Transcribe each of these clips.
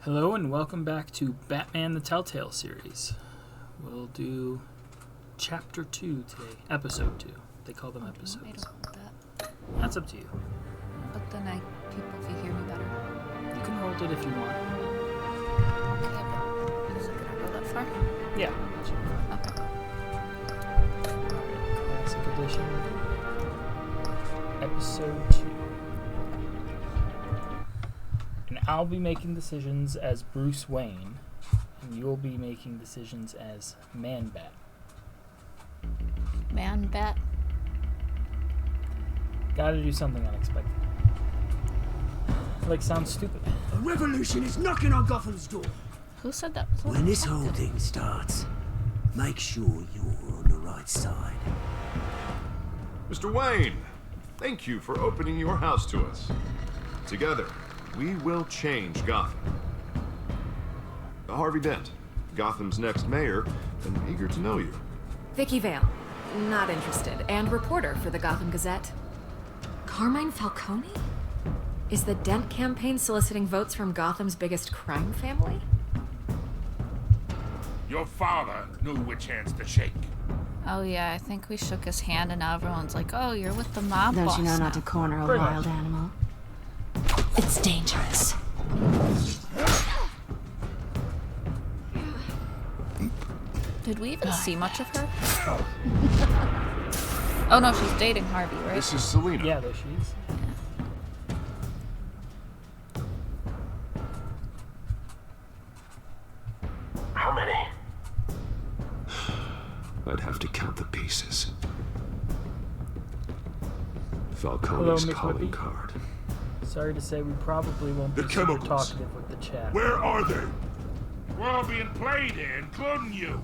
Hello and welcome back to Batman the Telltale series. We'll do Chapter 2 today. Episode 2. They call them episodes. I don't want that. That's up to you. But then people can hear me better. You can hold it if you want. Okay, but is it going to go that far? Yeah. Okay. Classic Edition. Episode 2. And I'll be making decisions as Bruce Wayne, and you'll be making decisions as Man-Bat. Man-Bat? Gotta do something unexpected. Like, sounds stupid. A revolution is knocking on Gotham's door. Who said that was When this whole thing starts, make sure you're on the right side. Mr. Wayne, thank you for opening your house to us. Together, we will change Gotham. Harvey Dent, Gotham's next mayor, and eager to know you. Vicky Vale, not interested, and reporter for the Gotham Gazette. Carmine Falcone? Is the Dent campaign soliciting votes from Gotham's biggest crime family? Your father knew which hands to shake. Oh yeah, I think we shook his hand and now everyone's like, oh, you're with the mob Don't boss you know now. not to corner a Pretty wild much. animal? It's dangerous. Did we even see much of her? Oh no, she's dating Harvey, right? This is Selina. Yeah, there she is. How many? I'd have to count the pieces. Hello, Falcone's Mick calling Whippy. card. Sorry to say we probably won't be The super chemicals. talkative with the chat. Where are they? We're all being played here, including you.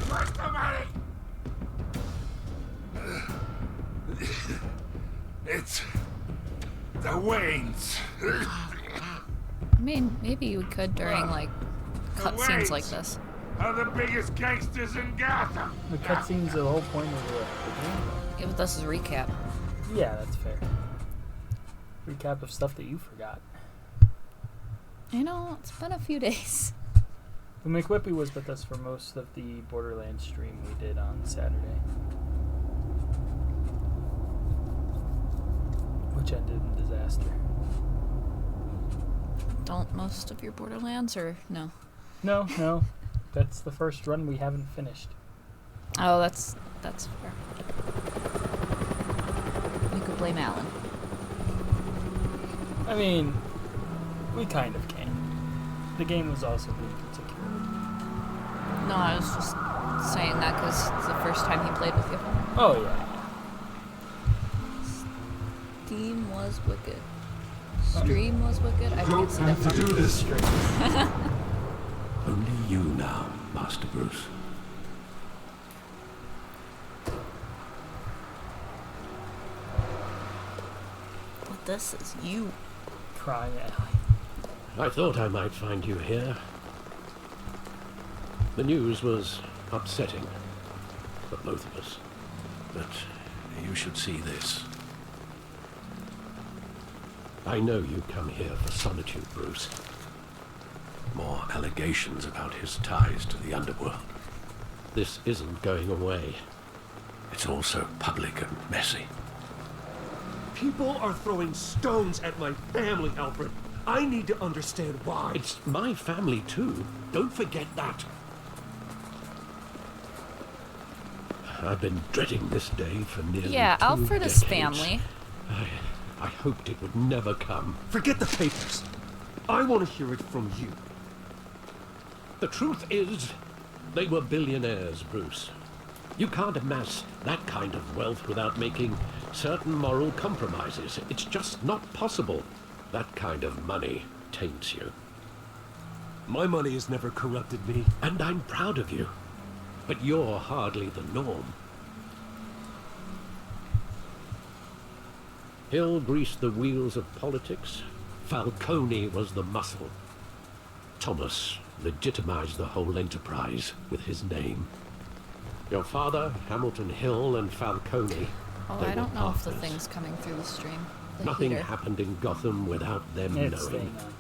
Where's the money? It's the Waynes. I mean, maybe we could during like cutscenes like this. Are the biggest gangsters in Gotham. The cutscene's the whole point of the game. Yeah, but this is a recap. Yeah, that's fair. Recap of stuff that you forgot. You know, it's been a few days. The McWhippy was with us for most of the Borderlands stream we did on Saturday. Which ended in disaster. Don't most of your Borderlands, or no? No. That's the first run we haven't finished. Oh, that's fair. You could blame Alan. I mean, we kind of can. The game was also being particular. No, I was just saying that because it's the first time he played with you. Oh, yeah. Steam was wicked. Stream was wicked. I didn't see that part. do this. Only you now, Master Bruce. But this is you. Crime alley. I thought I might find you here. The news was upsetting for both of us. But you should see this. I know you come here for solitude, Bruce. More allegations about his ties to the underworld. This isn't going away. It's all so public and messy. People are throwing stones at my family, Alfred. I need to understand why. It's my family, too. Don't forget that. I've been dreading this day for nearly Yeah, 2 Alfred is decades. family. I hoped it would never come. Forget the papers. I want to hear it from you. The truth is, they were billionaires, Bruce. You can't amass that kind of wealth without making certain moral compromises. It's just not possible. That kind of money taints you. My money has never corrupted me. And I'm proud of you. But you're hardly the norm. Hill greased the wheels of politics. Falcone was the muscle. Thomas legitimized the whole enterprise with his name. Your father, Hamilton Hill, and Falcone. Oh, they I were don't know if the partners. thing's coming through the stream. Nothing heater. happened in Gotham without them It's knowing. staying on.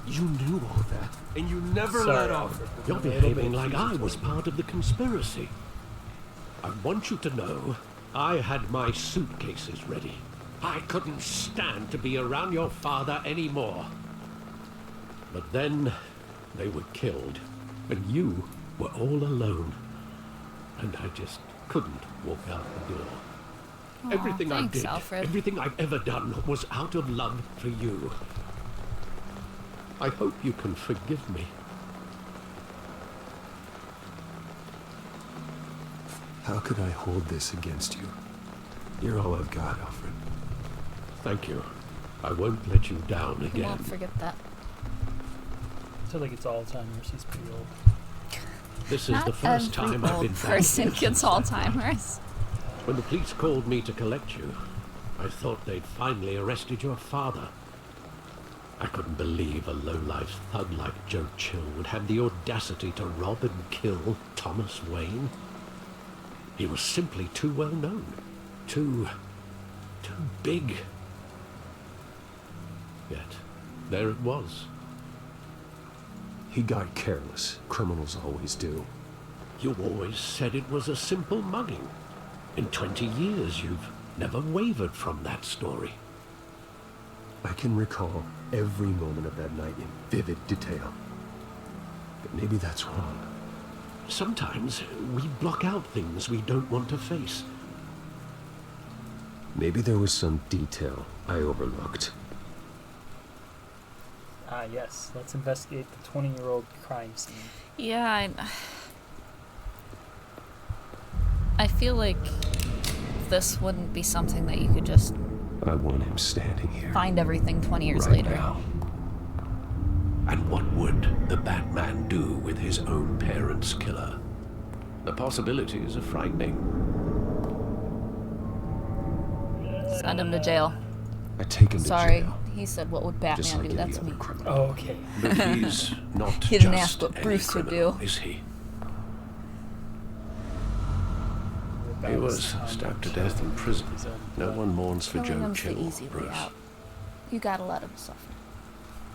You knew all that, and you never Sorry, let off. Alfred. You're A little behaving bit like I was accusatory. part of the conspiracy. I want you to know I had my suitcases ready. I couldn't stand to be around your father anymore. But then they were killed, and you were all alone. And I just couldn't walk out the door. Aw, Everything I thanks, did, Alfred. everything I've ever done was out of love for you. I hope you can forgive me. How could I hold this against you? You're all I've got, Alfred. Thank you. I won't let you down You again. won't forget that. I feel like it's Alzheimer's. He's pretty old. This is Not the first every time I've old been back person here gets since that time. Alzheimer's. When the police called me to collect you, I thought they'd finally arrested your father. I couldn't believe a low-life thug like Joe Chill would have the audacity to rob and kill Thomas Wayne. He was simply too well known. Too big. Yet, there it was. He got careless. Criminals always do. You always said it was a simple mugging. In 20 years, you've never wavered from that story. I can recall every moment of that night in vivid detail. But maybe that's wrong. Sometimes we block out things we don't want to face. Maybe there was some detail I overlooked. Ah, yes. Let's investigate the 20-year-old crime scene. Yeah, I feel like this wouldn't be something that you could just I want him standing here. find everything 20 years right later. now. And what would the Batman do with his own parents' killer? The possibilities are frightening. Send him to jail. I take him Sorry, to jail. he said, "What would Just Batman like do?" any That's other me. criminal. Oh, okay. But he's not He didn't just ask what any Bruce would criminal, do. is he? About He was his time stabbed to with death in prison. his own No blood. one mourns for Killing Joe him's the Chill, easy way Bruce. out. You gotta let him suffer.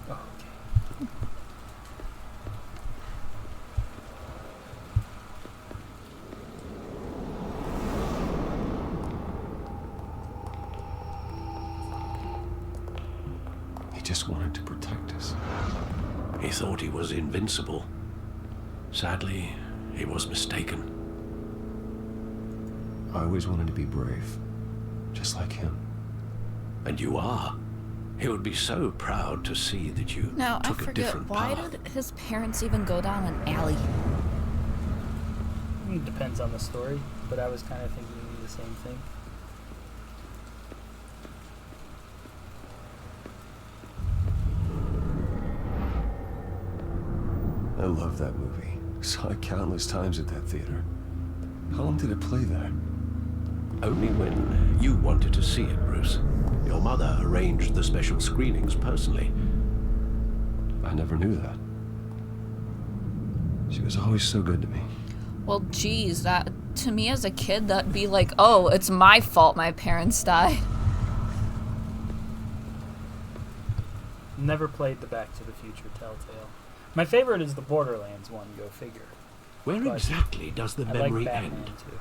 Oh, okay. He just wanted to protect us. He thought he was invincible. Sadly, he was mistaken. I always wanted to be brave. Just like him. And you are. He would be so proud to see that you Now, I took a forget, different why path. did his parents even go down an alley? It depends on the story, but I was kind of thinking the same thing. I love that movie. Saw it countless times at that theater. How long did it play there? Only when you wanted to see it, Bruce. Your mother arranged the special screenings personally. I never knew that. She was always so good to me. Well, geez, that to me as a kid, that'd be like, oh, it's my fault my parents died. Never played the Back to the Future Telltale. My favorite is the Borderlands one, go figure. Where But exactly does the I memory like Batman end? too.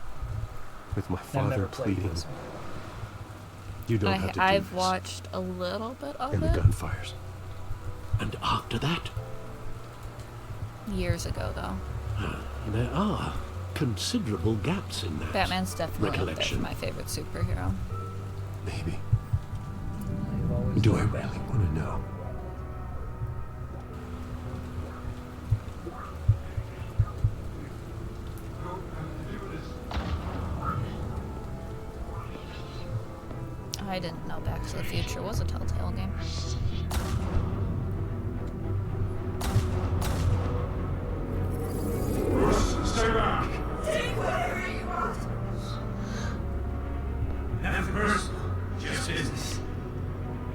With my I've father never played pleading. this one. You don't have to do I've this. watched a little bit of And the it gunfires. And after that, years ago, though. there are considerable gaps in that. Batman's definitely up there for recollection. my favorite superhero. Maybe. I've always Do I loved really Batman. want to know? I didn't know Back to the Future was a Telltale game. Stay back. Nothing personal, just business.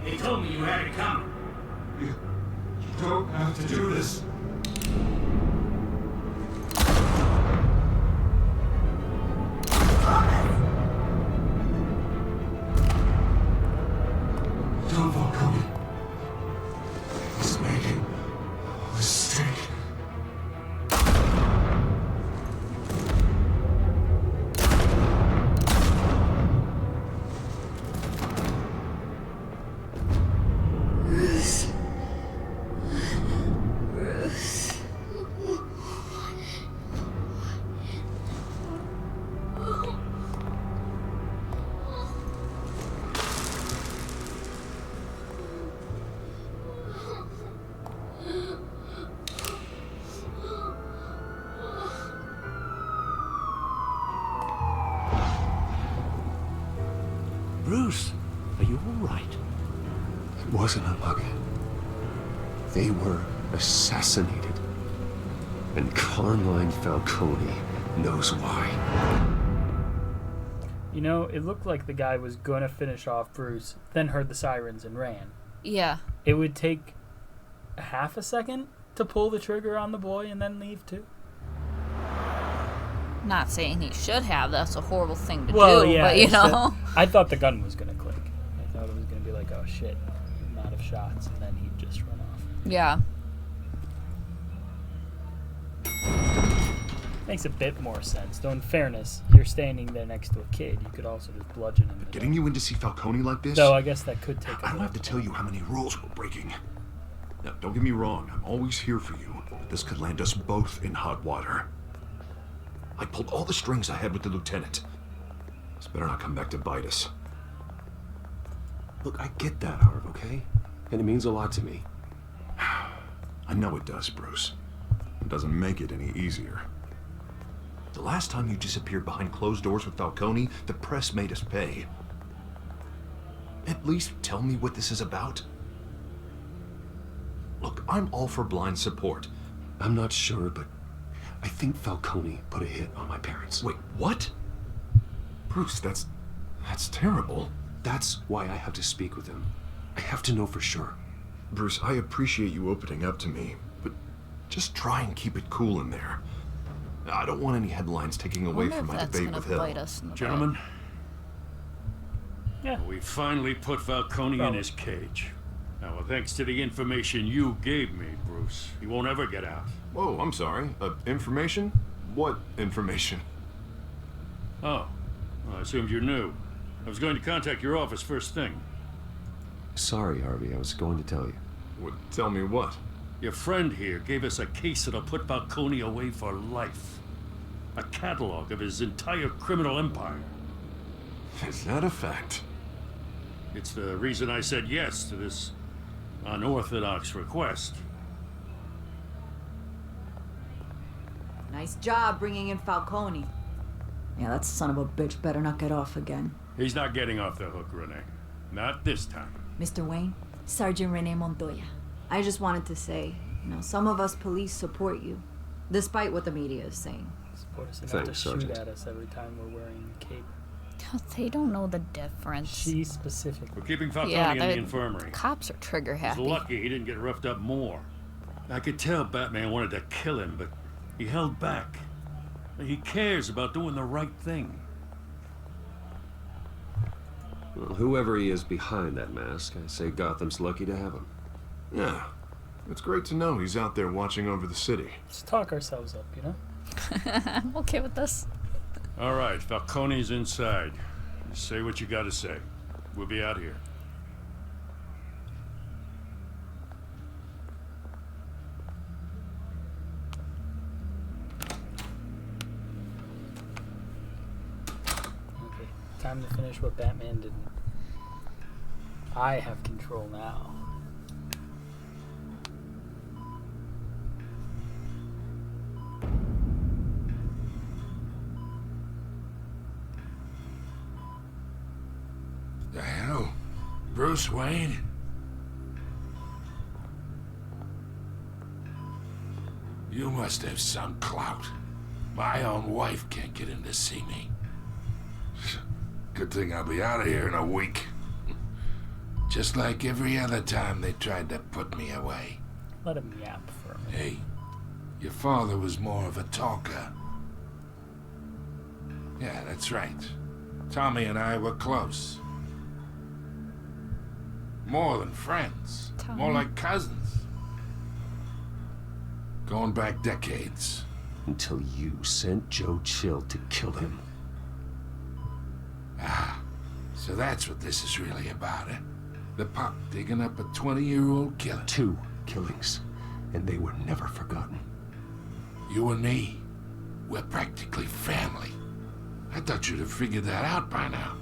He told me you had it coming. You don't have to do this. Bruce, are you all right? It wasn't a mug. They were assassinated. And Carmine Falcone knows why. You know, it looked like the guy was going to finish off Bruce, then heard the sirens and ran. Yeah. It would take a half a second to pull the trigger on the boy and then leave too. Not saying he should have. That's a horrible thing to Well, do, yeah, but you know. I thought the gun was going to click. I thought it was going to be like, oh shit, I'm out of shots, and then he'd just run off. Yeah. Makes a bit more sense. Though in fairness, you're standing there next to a kid. You could also just bludgeon him. Getting you in to see Falcone like this? Though I guess that could take a I don't have to tell you how many rules we're breaking. Now, don't get me wrong. I'm always here for you. But this could land us both in hot water. I pulled all the strings I had with the lieutenant. This better not come back to bite us. Look, I get that, Harv, okay? And it means a lot to me. I know it does, Bruce. It doesn't make it any easier. The last time you disappeared behind closed doors with Falcone, the press made us pay. At least tell me what this is about. Look, I'm all for blind support. I'm not sure, but I think Falcone put a hit on my parents. Wait, what? Bruce, that's terrible. That's why I have to speak with him. I have to know for sure. Bruce, I appreciate you opening up to me, but just try and keep it cool in there. I don't want any headlines taking away Wonder from if my that's debate gonna with Hill. bite us in the Gentlemen, Yeah. we finally put Falcone in his cage. Now, well, thanks to the information you gave me, Bruce, he won't ever get out. Whoa, I'm sorry. Information? What information? Oh, well, I assumed you knew. I was going to contact your office first thing. Sorry, Harvey, I was going to tell you. Tell me what? Your friend here gave us a case that'll put Falcone away for life. A catalog of his entire criminal empire. Is that a fact? It's the reason I said yes to this unorthodox request. Nice job bringing in Falcone. Yeah, that son of a bitch better not get off again. He's not getting off the hook, Renee. Not this time. Mr. Wayne, Sergeant Renee Montoya. I just wanted to say, some of us police support you, despite what the media is saying. Support us enough Thanks, to shoot Sergeant. at us every time we're wearing a cape. They don't know the difference. She's specific. We're keeping Falcone Yeah, in the the infirmary. cops are trigger He's happy. lucky he didn't get roughed up more. I could tell Batman wanted to kill him, but he held back. He cares about doing the right thing. Well, whoever he is behind that mask, I say Gotham's lucky to have him. Yeah. It's great to know he's out there watching over the city. Let's talk ourselves up, you know? I'm okay with this. All right, Falcone's inside. You say what you gotta say. We'll be out here. Okay, time to finish what Batman didn't. I have control now. The hell? Bruce Wayne? You must have some clout. My own wife can't get in to see me. Good thing I'll be out of here in a week. Just like every other time they tried to put me away. Let him yap for a minute. Hey, your father was more of a talker. Yeah, that's right. Tommy and I were close. More than friends. Tommy. More like cousins. Going back decades. Until you sent Joe Chill to kill him. Ah, so that's what this is really about, eh? The pup digging up a 20-year-old killer. 2 killings, and they were never forgotten. You and me, we're practically family. I thought you'd have figured that out by now.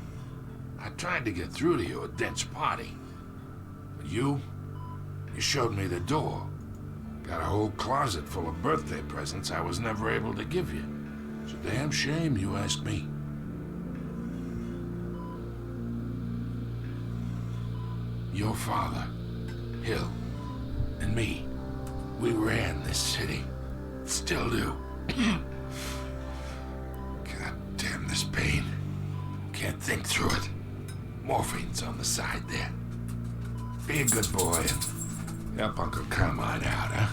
I tried to get through to you at Dent's party. But you showed me the door. Got a whole closet full of birthday presents I was never able to give you. It's a damn shame, you ask me. Your father, Hill, and me, we ran this city. Still do. God damn this pain. Can't think through it. Morphine's on the side there. Be a good boy and help Uncle Carmine out, huh?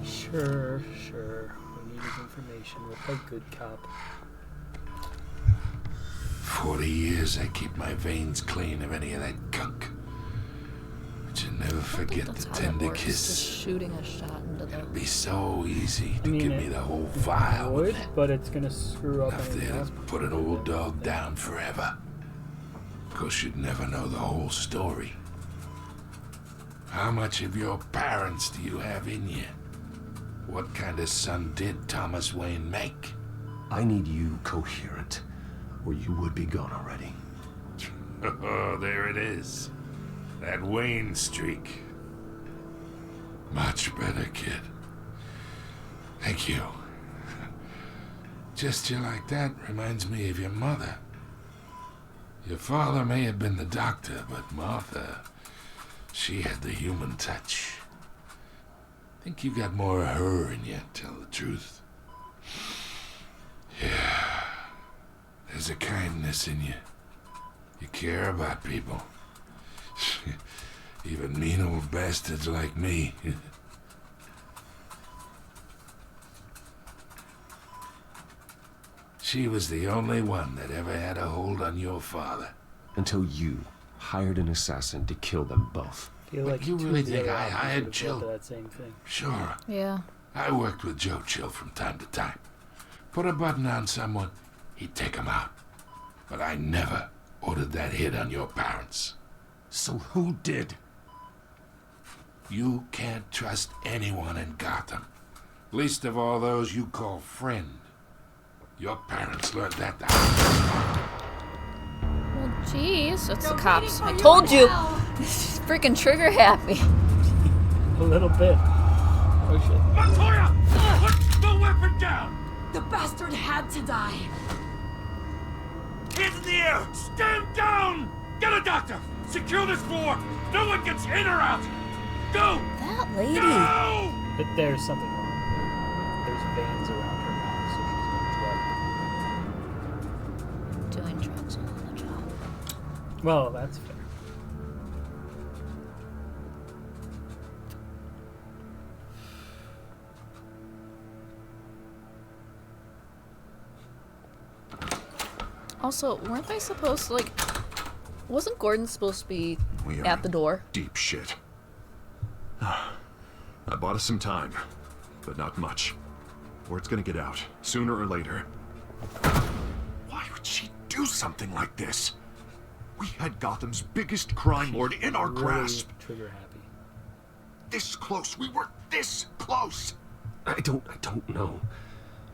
Sure. We need his information. We'll play good cop. 40 years I keep my veins clean of any of that gunk. But you never forget the tender kiss. Just shooting a shot into the... It'd be so easy to give me the whole vial. Would, but it's gonna screw up Enough there to put an old dog down forever. Of course, you'd never know the whole story. How much of your parents do you have in you? What kind of son did Thomas Wayne make? I need you coherent, or you would be gone already. Oh, there it is. That Wayne streak. Much better, kid. Thank you. Gesture like that reminds me of your mother. Your father may have been the doctor, but Martha, she had the human touch. Think you got more of her in you, tell the truth. Yeah. There's a kindness in you. You care about people. Even mean old bastards like me. She was the only one that ever had a hold on your father. Until you hired an assassin to kill them both. But you really think I hired Chill? That same thing. Sure. Yeah. I worked with Joe Chill from time to time. Put a button on someone, he'd take him out. But I never ordered that hit on your parents. So who did? You can't trust anyone in Gotham. Least of all those you call friend. Your parents learned that the Well, jeez, that's the cops. I told you! This is freaking trigger happy. A little bit. Oh shit. Montoya! Put the weapon down! The bastard had to die. Hands in the air! Stand down! Get a doctor! Secure this floor! No one gets in or out! Go! That lady. Go! There's something wrong. There's veins around her mouth, so she's been drugged. Doing drugs on the job. Well, that's fair. Also, weren't they supposed to, like... Wasn't Gordon supposed to be We are at the door? Deep shit. I bought us some time, but not much. Word's gonna get out, sooner or later. Why would she do something like this? We had Gotham's biggest crime lord in our grasp. Trigger happy. This close. We were this close. I don't know.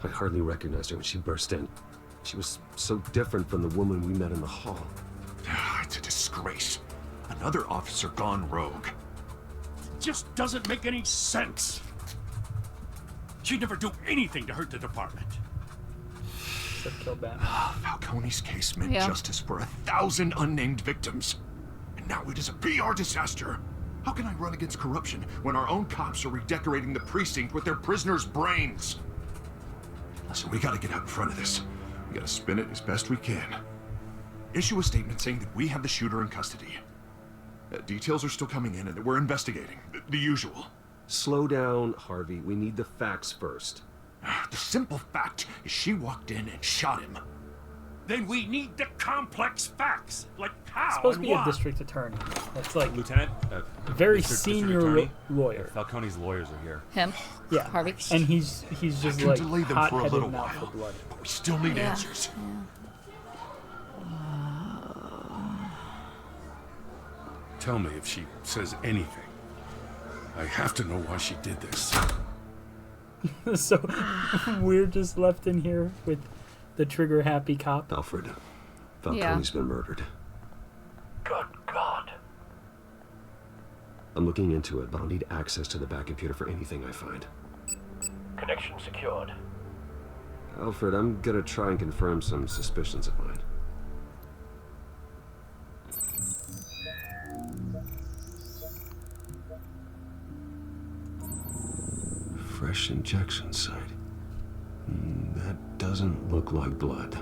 I hardly recognized her when she burst in. She was so different from the woman we met in the hall. It's a disgrace. Another officer gone rogue. Just doesn't make any sense. She'd never do anything to hurt the department. Except kill Batman. Falcone's case meant Yeah. justice for 1,000 unnamed victims. And now it is a PR disaster. How can I run against corruption when our own cops are redecorating the precinct with their prisoners' brains? Listen, we gotta get out in front of this. We gotta spin it as best we can. Issue a statement saying that we have the shooter in custody. Details are still coming in and that we're investigating. The usual. Slow down, Harvey. We need the facts first. The simple fact is she walked in and shot him. Then we need the complex facts, like how It's supposed to and be why. a district attorney. That's like Lieutenant, very district senior attorney. lawyer. Falcone's lawyers are here. Him? Yeah, Harvey? and he's just can like delay them for a little hot-headed and out for while. blood. But we still need Yeah. answers. Tell me if she says anything. I have to know why she did this. So we're just left in here with the trigger happy cop. Alfred, Falcone's been murdered. Good God. I'm looking into it, but I'll need access to the back computer for anything I find. Connection secured. Alfred, I'm gonna try and confirm some suspicions of mine. Fresh injection site. That doesn't look like blood.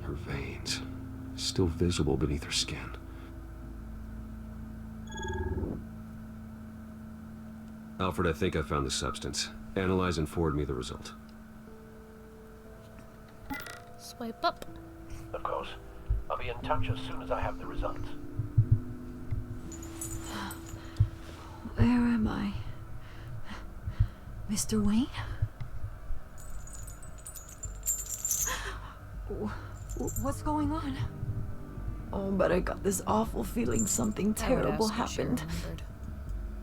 Her veins, still visible beneath her skin. Alfred, I think I found the substance. Analyze and forward me the result. Swipe up. Of course. I'll be in touch as soon as I have the results. Where am I? Mr. Wayne? What's going on? Oh, but I got this awful feeling something terrible happened.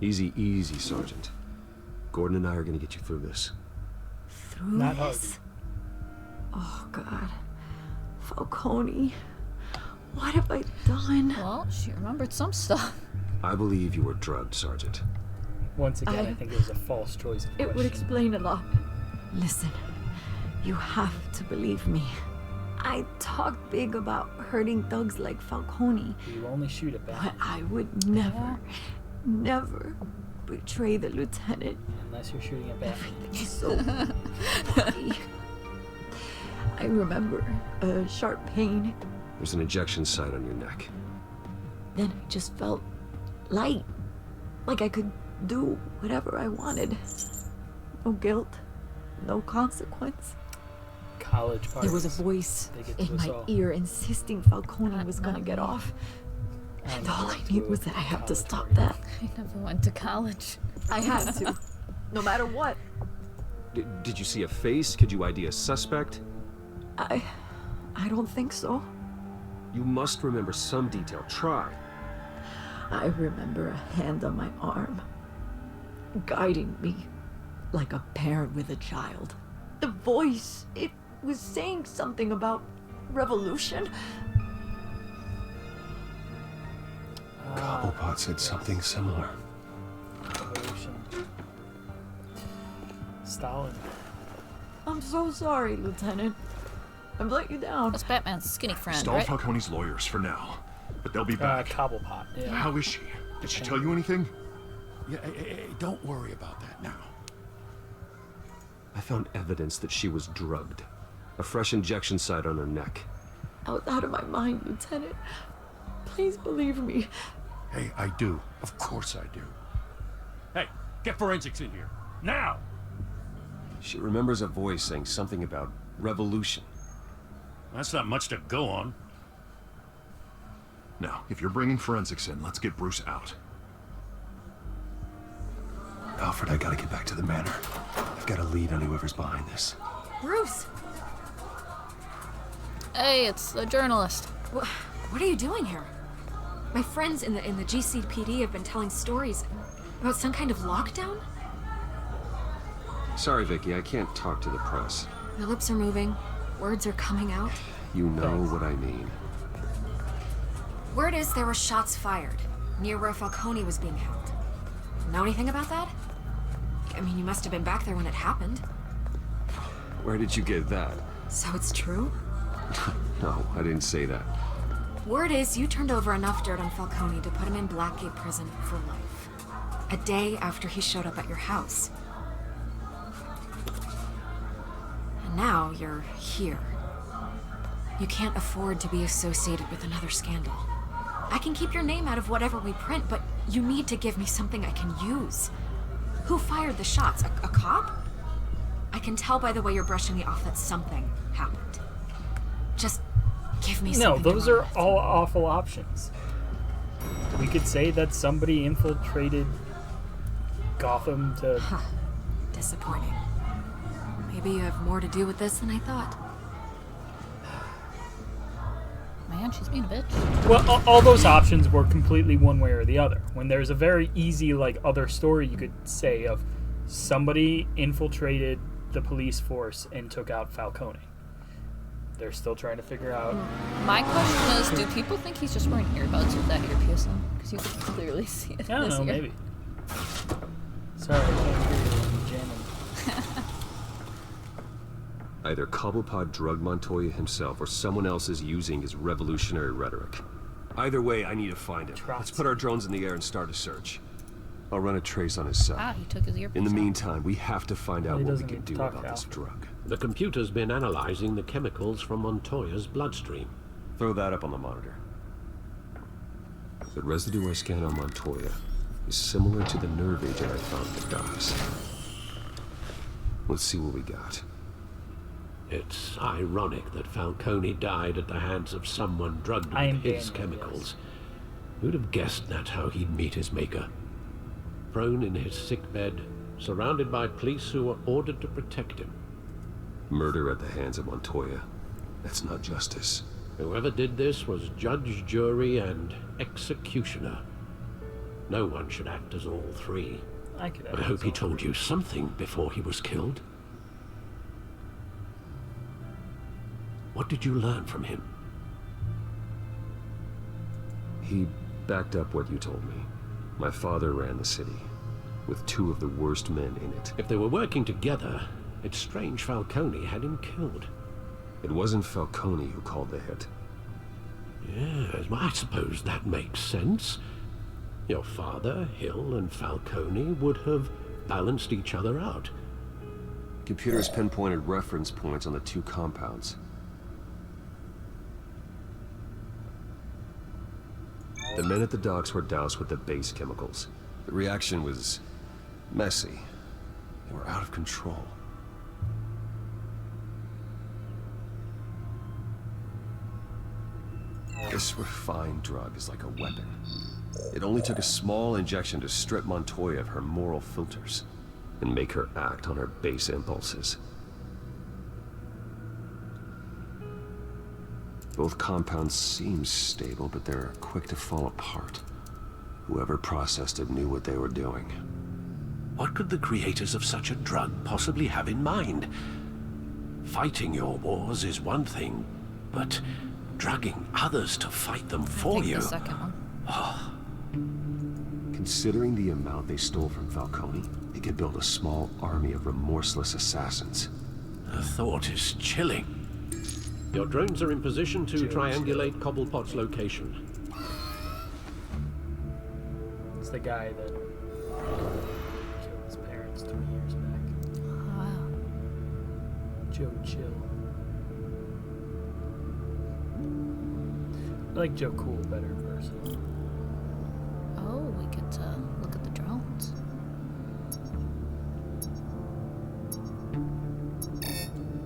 Easy, easy, Sergeant. Gordon and I are gonna get you through this. Through Not this? Oh, God. Falcone. What have I done? Well, she remembered some stuff. I believe you were drugged, Sergeant. Once again, I think it was a false choice of It would question. explain a lot. Listen, you have to believe me. I talk big about hurting thugs like Falcone, You only shoot at but Batman I would never, never betray the lieutenant. unless you're shooting at Batman. Everything's so bloody. I remember a sharp pain. There's an injection site on your neck. Then I just felt light. Like I could do whatever I wanted. No guilt, no consequence. College parties. There was a voice They get to in us my all. ear insisting Falcone was gonna get off. And all I knew was that I had to stop that. I never went to college. I had to. No matter what. Did you see a face? Could you ID a suspect? I don't think so. You must remember some detail. Try. I remember a hand on my arm, guiding me like a parent with a child. The voice, it was saying something about revolution. Cobblepot said something similar. Revolution. Stalin. I'm so sorry, Lieutenant. I've let you down. That's Batman's skinny friend, Stall right? Falcone's lawyers for now, but they'll be back. Cobblepot. Yeah. How is she? Did she tell you anything? Yeah, hey, don't worry about that now. I found evidence that she was drugged. A fresh injection site on her neck. I was out of my mind, Lieutenant. Please believe me. Hey, I do. Of course I do. Hey, get forensics in here. Now! She remembers a voice saying something about revolution. That's not much to go on. Now, if you're bringing forensics in, let's get Bruce out. Alfred, I gotta get back to the manor. I've got a lead on whoever's behind this. Bruce! Hey, it's the journalist. What are you doing here? My friends in the GCPD have been telling stories about some kind of lockdown? Sorry, Vicky, I can't talk to the press. Your lips are moving. Words are coming out. You know what I mean. Word is there were shots fired near where Falcone was being held. Know anything about that? I mean, you must have been back there when it happened. Where did you get that? So it's true? No, I didn't say that. Word is you turned over enough dirt on Falcone to put him in Blackgate Prison for life. A day after he showed up at your house. And now you're here. You can't afford to be associated with another scandal. I can keep your name out of whatever we print, but you need to give me something I can use. Who fired the shots? A cop? I can tell by the way you're brushing me off that something happened. Just give me something. No, those to run are with. all awful options. We could say that somebody infiltrated Gotham to... Disappointing. Maybe you have more to do with this than I thought. Man, she's being a bitch. Well, all those options were completely one way or the other. When there's a very easy, other story you could say of somebody infiltrated the police force and took out Falcone. they're still trying to figure out. My question is, do people think he's just wearing earbuds with that earpiece on? Because you can clearly see it. I don't know, maybe. Sorry, I can't hear you. I'm jamming. Either Cobblepot drugged Montoya himself, or someone else is using his revolutionary rhetoric. Either way, I need to find him. Let's put our drones in the air and start a search. I'll run a trace on his cell. Ah, he took his earpiece In the out. meantime, we have to find out He what we doesn't can get to do talk about to this Alfred. drug. The computer's been analyzing the chemicals from Montoya's bloodstream. Throw that up on the monitor. The residue I scanned on Montoya is similar to the nerve agent I found in the docks. Let's see what we got. It's ironic that Falcone died at the hands of someone drugged I am with his Daniel, chemicals. Who'd have guessed that's how he'd meet his maker? Prone in his sickbed, surrounded by police who were ordered to protect him. Murder at the hands of Montoya. That's not justice. Whoever did this was judge, jury, and executioner. No one should act as all three. I could I hope he told you something before he was killed. What did you learn from him? He backed up what you told me. My father ran the city, with two of the worst men in it. If they were working together, it's strange Falcone had him killed. It wasn't Falcone who called the hit. Yes, well, I suppose that makes sense. Your father, Hill, and Falcone would have balanced each other out. Computers pinpointed reference points on the two compounds. The men at the docks were doused with the base chemicals. The reaction was messy. They were out of control. This refined drug is like a weapon. It only took a small injection to strip Montoya of her moral filters and make her act on her base impulses. Both compounds seem stable, but they're quick to fall apart. Whoever processed it knew what they were doing. What could the creators of such a drug possibly have in mind? Fighting your wars is one thing, but drugging others to fight them for you. The second one. Considering the amount they stole from Falcone, they could build a small army of remorseless assassins. The thought is chilling. Your drones are in position to triangulate Cobblepot's location. It's the guy that killed his parents 20 years back. Wow. Joe Chill. I like Joe Cool better in person. Oh, we get to look at the drones.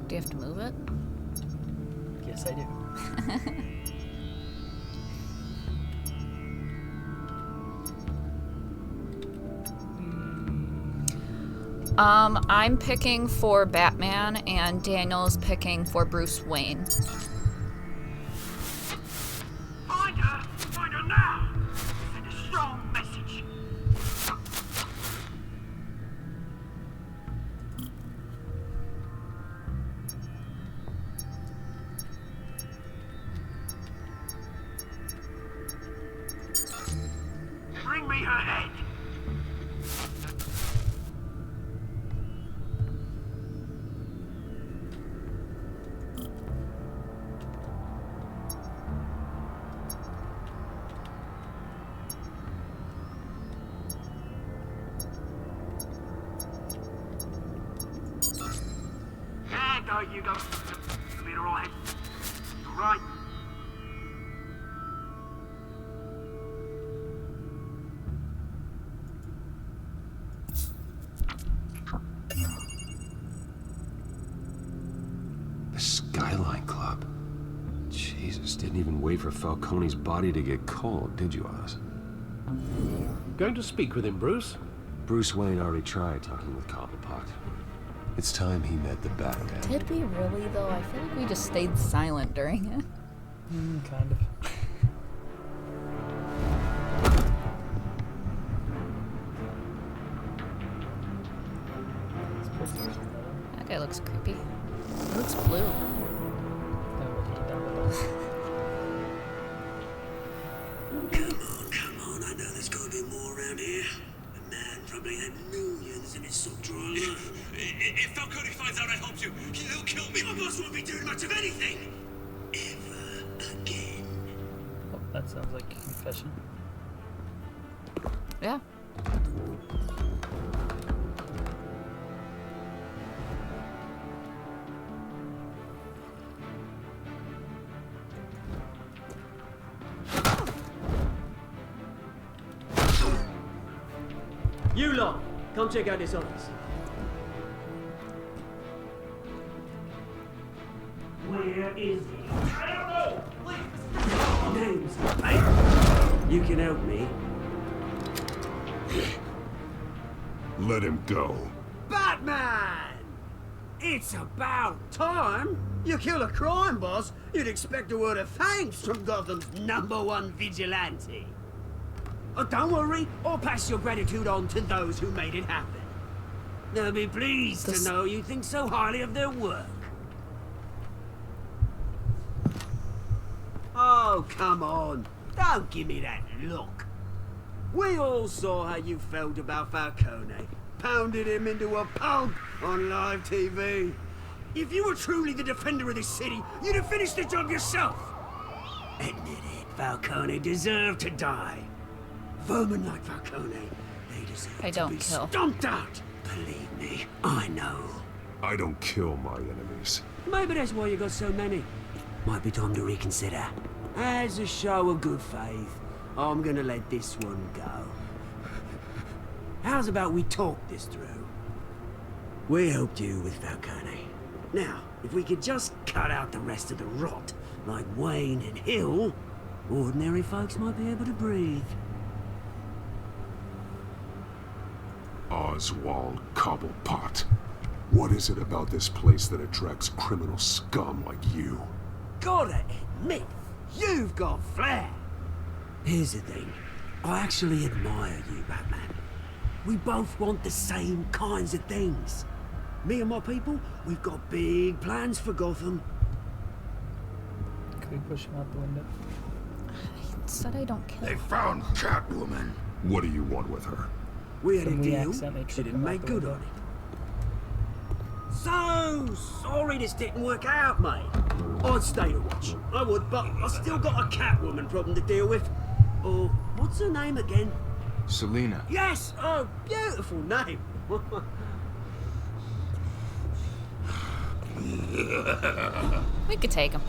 Do you have to move it? Yes, I do. I'm picking for Batman, and Daniel's picking for Bruce Wayne. Find her now! Send a strong message. Bring me her head. There you go. Be alright. Right. The Skyline Club. Jesus, didn't even wait for Falcone's body to get cold, did you, Oz? Going to speak with him, Bruce? Bruce Wayne already tried talking with Cobblepot. It's time he met the Batman. Did we really, though? I feel like we just stayed silent during it. Kind of. That guy looks creepy. He looks blue. I doing much of anything ever again. Oh, that sounds like a confession. Yeah. You lot, come check out this office. Where is he? I don't know! Please, Names. Hey, you can help me. Let him go. Batman! It's about time. You kill a crime boss, you'd expect a word of thanks from Gotham's #1 vigilante. Oh, don't worry, I'll pass your gratitude on to those who made it happen. They'll be pleased to know you think so highly of their work. Oh, come on. Don't give me that look. We all saw how you felt about Falcone. Pounded him into a pulp on live TV. If you were truly the defender of this city, you'd have finished the job yourself. Admit it, Falcone deserved to die. Vermin like Falcone, they deserve to be stomped out. Believe me, I know. I don't kill my enemies. Maybe that's why you got so many. Might be time to reconsider. As a show of good faith, I'm gonna let this one go. How's about we talk this through? We helped you with Falcone. Now, if we could just cut out the rest of the rot, like Wayne and Hill, ordinary folks might be able to breathe. Oswald Cobblepot. What is it about this place that attracts criminal scum like you? Gotta admit, you've got flair. Here's the thing. I actually admire you, Batman. We both want the same kinds of things. Me and my people, we've got big plans for Gotham. Could we push him out the window? I said I don't kill. They found Catwoman. What do you want with her? We had a Can we deal. accidentally She trip didn't him out make the good window? on it. So sorry this didn't work out, mate. I'd stay to watch. I would, but I still got a Catwoman problem to deal with. Oh, what's her name again? Selina. Yes! Oh, beautiful name. We could take him.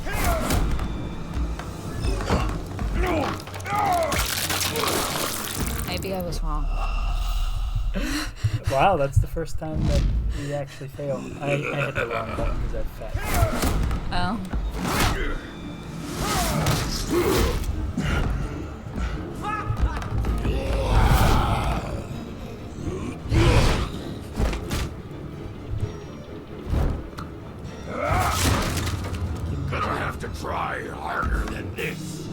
Maybe I was wrong. Wow, that's the first time that we actually fail. I hit the wrong button because I'm fat. Oh. Gonna have to try harder than this.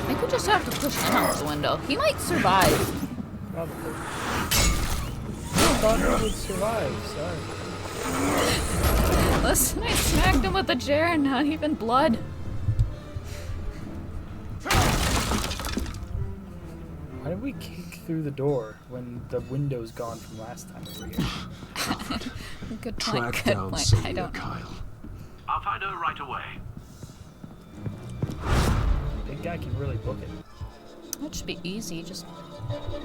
I could just have to push him out the window. He might survive. Probably. I thought he would survive, sorry. Listen, I smacked him with a chair and not even blood. Why did we kick through the door when the window's gone from last time we were here? Good point, Track good down point. Selina I don't know. Kyle. I'll find her right away. Big guy can really book it. That should be easy. Just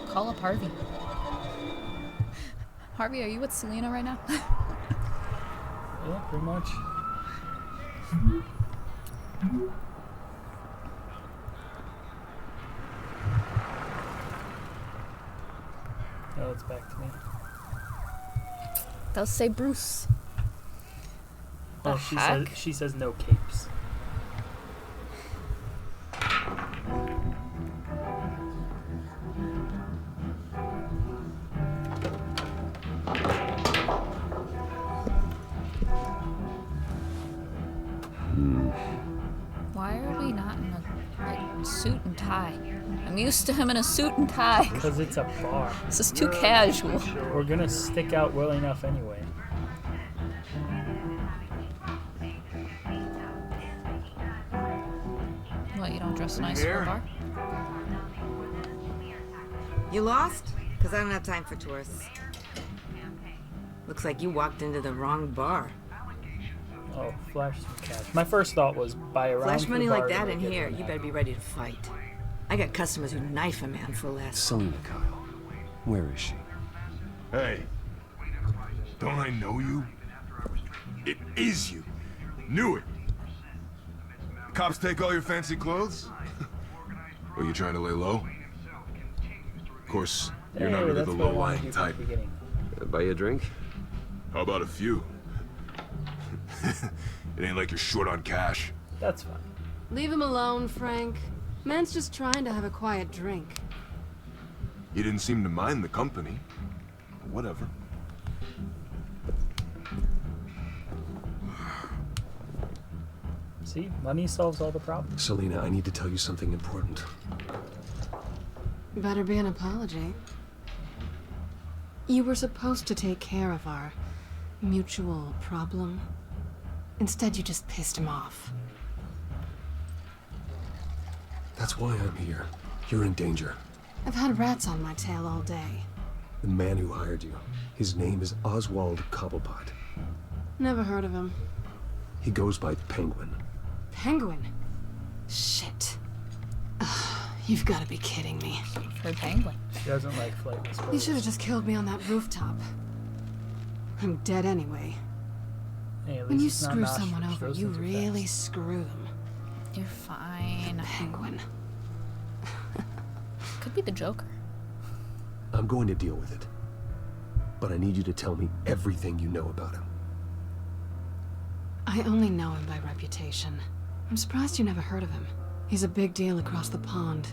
call up Harvey. Harvey, are you with Selena right now? Yeah, pretty much. Oh, it's back to me. They'll say Bruce. Well, she says no capes. Why are we not in a suit and tie? I'm used to him in a suit and tie. Because it's a bar. This is too casual. We're gonna stick out well enough anyway. What, you don't dress nice for a bar? You lost? Because I don't have time for tourists. Looks like you walked into the wrong bar. Oh, flash some cash. My first thought was buy a round. Flash to the money bar like to that make in it here, run you out. better be ready to fight. I got customers who knife a man for less. Selena Kyle. Where is she? Hey, don't I know you? It is you. Knew it. Cops take all your fancy clothes? Are you trying to lay low? Of course, you're not really the low-lying type. Buy you a drink? How about a few? It ain't like you're short on cash. That's fine. Leave him alone, Frank. Man's just trying to have a quiet drink. You didn't seem to mind the company. Whatever. See, money solves all the problems. Selena, I need to tell you something important. Better be an apology. You were supposed to take care of our mutual problem. Instead, you just pissed him off. That's why I'm here. You're in danger. I've had rats on my tail all day. The man who hired you, his name is Oswald Cobblepot. Never heard of him. He goes by Penguin. Penguin? Shit. Ugh, you've got to be kidding me. For Penguin. She doesn't like flightless birds. You should have just killed me on that rooftop. I'm dead anyway. Hey, at When least you it's not screw nostrils. someone over, Those you things are really fast. screw them. You're fine. Penguin. Could be the Joker. I'm going to deal with it. But I need you to tell me everything you know about him. I only know him by reputation. I'm surprised you never heard of him. He's a big deal across the pond.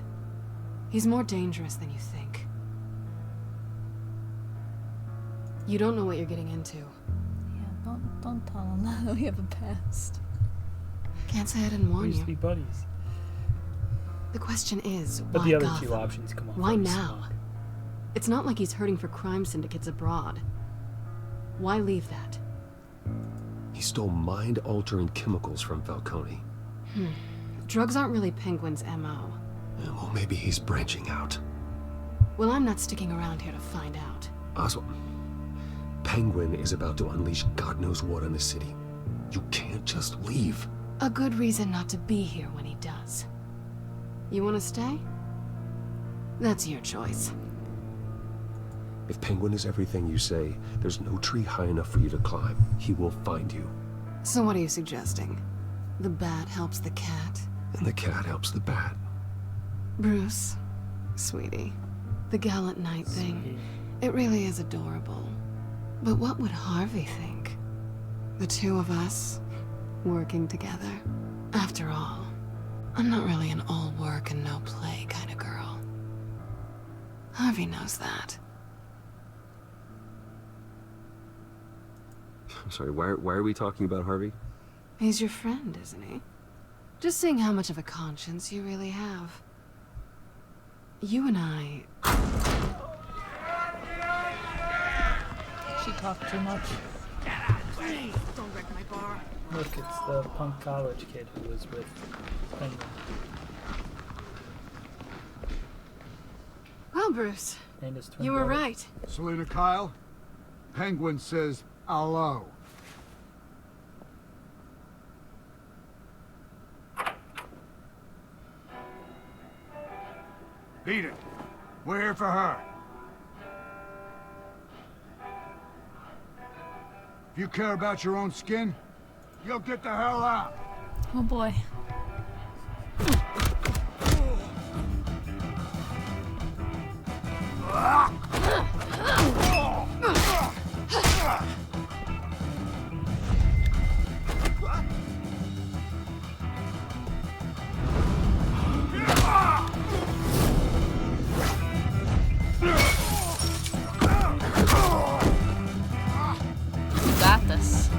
He's more dangerous than you think. You don't know what you're getting into. Yeah, don't tell him that we have a past. Can't say I didn't We warn used to be you. buddies. The question is, But why the other Gotham? two options come off. Why very now? smug. It's not like he's hurting for crime syndicates abroad. Why leave that? He stole mind-altering chemicals from Falcone. Drugs aren't really Penguin's MO. Well, maybe he's branching out. Well, I'm not sticking around here to find out. Oswald, Penguin is about to unleash God knows what on the city. You can't just leave. A good reason not to be here when he does. You want to stay? That's your choice. If Penguin is everything you say, there's no tree high enough for you to climb. He will find you. So what are you suggesting? The bat helps the cat? And the cat helps the bat. Bruce, sweetie, the gallant knight thing, it really is adorable. But what would Harvey think? The two of us, working together? After all, I'm not really an all work and no play kind of girl. Harvey knows that. I'm sorry, why are we talking about Harvey? He's your friend, isn't he? Just seeing how much of a conscience you really have. You and I... She talked too much. Please, don't wreck my bar. Look, it's the punk college kid who was with Penguin. Well, Bruce, And his twin you were brother. right. Selena Kyle, Penguin says hello. Beat it. We're here for her. If you care about your own skin, you'll get the hell out. Oh boy. You got this.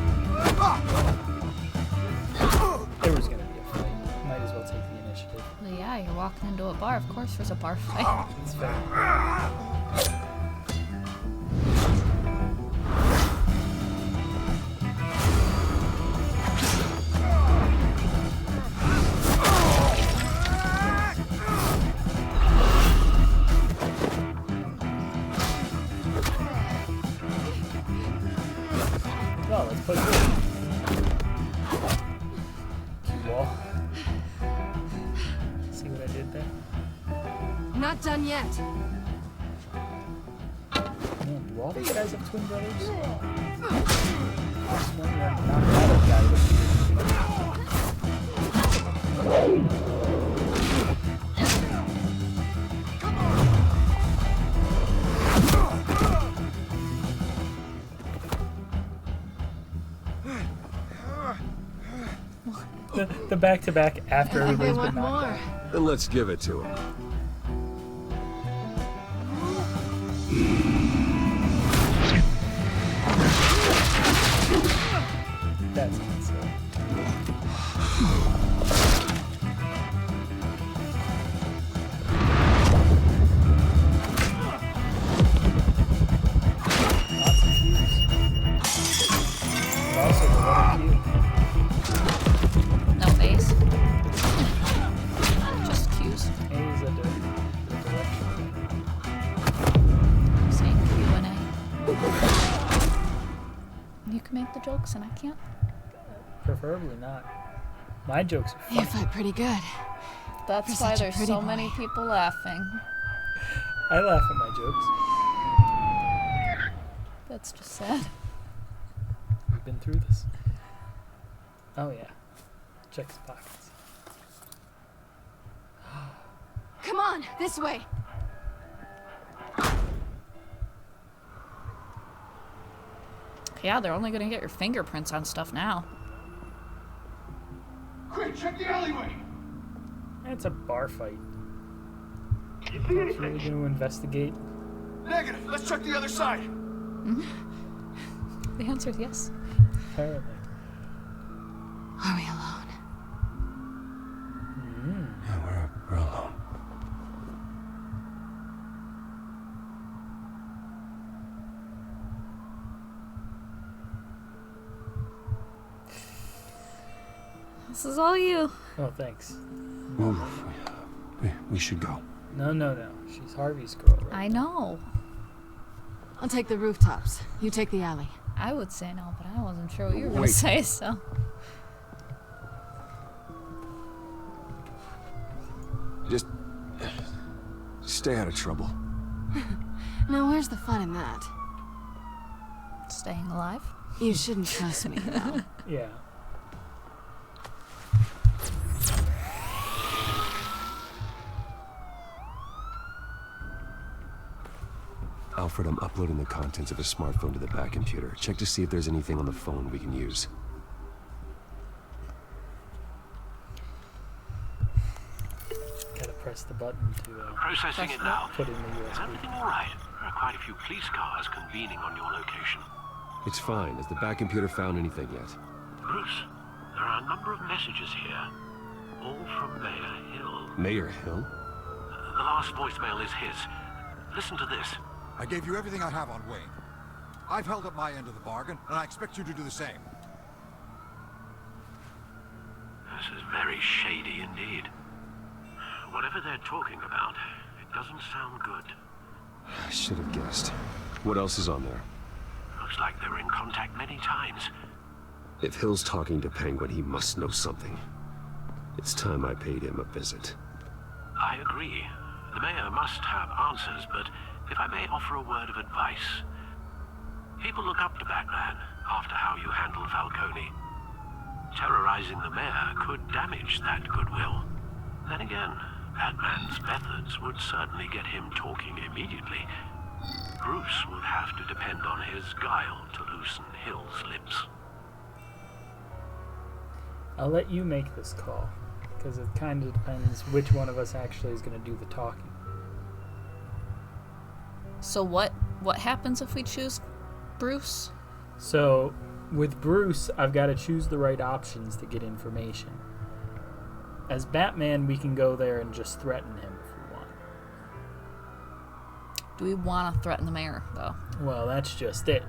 There was gonna be a fight. Might as well take the initiative. Well, yeah, you're walking into a bar. Of course there's a bar fight. It's fair. Oh, let's play cool. Cue wall. See what I did there? Not done yet. Man, do all these guys have twin brothers? This one, you're not that guy with the back-to-back after everybody's been knocked out. Then let's give it to him. That's insane. Lots of cues. But also the one cue. No A's. Just cues. A is the direction. Same Q and A. You can make the jokes and I can't. Preferably not. My jokes are funny. You fight pretty good. That's You're why such a there's pretty so boy. many people laughing. I laugh at my jokes. That's just sad. We've been through this. Oh yeah. Check his pockets. Come on, this way. Yeah, they're only gonna get your fingerprints on stuff now. Quick, check the alleyway! It's a bar fight. You see Really going to investigate? Negative. Let's check the other side. The answer is yes. Apparently. Are we alone? Yeah, we're alone. This is all you. Oh, thanks. Move. We should go. No. She's Harvey's girl, right? I know. I'll take the rooftops. You take the alley. I would say no, but I wasn't sure what you were gonna Wait. say, so. Just stay out of trouble. Now, where's the fun in that? Staying alive? You shouldn't trust me now. Yeah. Alfred, I'm uploading the contents of a smartphone to the back computer. Check to see if there's anything on the phone we can use. Gotta press the button to Processing it now. put in the Is USB. everything all right? There are quite a few police cars convening on your location. It's fine. Has the back computer found anything yet? Bruce, there are a number of messages here, all from Mayor Hill. Mayor Hill? The last voicemail is his. Listen to this. I gave you everything I have on Wayne. I've held up my end of the bargain, and I expect you to do the same. This is very shady indeed. Whatever they're talking about, it doesn't sound good. I should have guessed. What else is on there? Looks like they were in contact many times. If Hill's talking to Penguin, he must know something. It's time I paid him a visit. I agree. The mayor must have answers, but if I may offer a word of advice. People look up to Batman after how you handled Falcone. Terrorizing the mayor could damage that goodwill. Then again, Batman's methods would certainly get him talking immediately. Bruce would have to depend on his guile to loosen Hill's lips. I'll let you make this call, because it kind of depends which one of us actually is going to do the talking. So what happens if we choose Bruce? So, with Bruce, I've got to choose the right options to get information. As Batman, we can go there and just threaten him if we want. Do we want to threaten the mayor, though? Well, that's just it.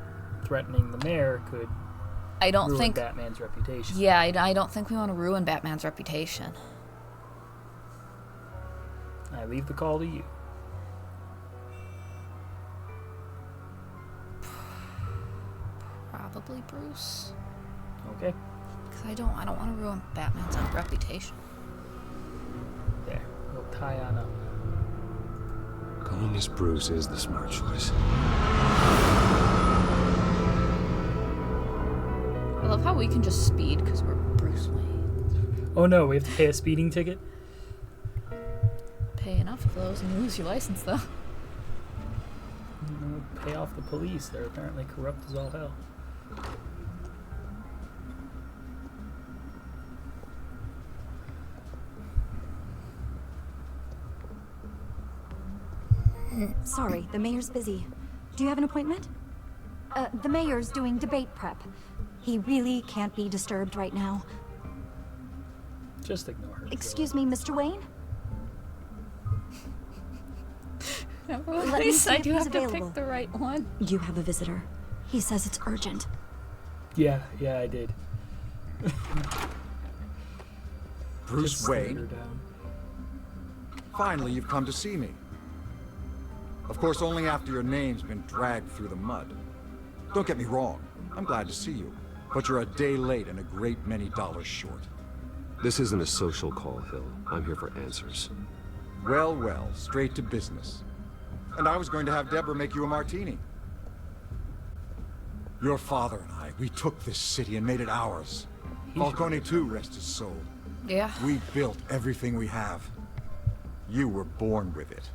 Threatening the mayor could ruin Batman's reputation. Yeah, I don't think we want to ruin Batman's reputation. I leave the call to you. probably Bruce. Okay. Because I don't want to ruin Batman's reputation. There, we'll tie on up. Calling as Bruce is the smart choice. I love how we can just speed because we're Bruce Wayne. Oh no, we have to pay a speeding ticket? Pay enough of those and you lose your license, though. Pay off the police. They're apparently corrupt as all hell. Sorry, the mayor's busy. Do you have an appointment? The mayor's doing debate prep. He really can't be disturbed right now. Just ignore her. Excuse me, Mr. Wayne? Let me said you have to pick the right one. You have a visitor. He says it's urgent. Yeah, I did. Bruce Wayne? Finally, you've come to see me. Of course, only after your name's been dragged through the mud. Don't get me wrong, I'm glad to see you. But you're a day late and a great many dollars short. This isn't a social call, Hill. I'm here for answers. Well, straight to business. And I was going to have Deborah make you a martini. Your father and I, we took this city and made it ours. Falcone too, rest his soul. Yeah. We built everything we have. You were born with it.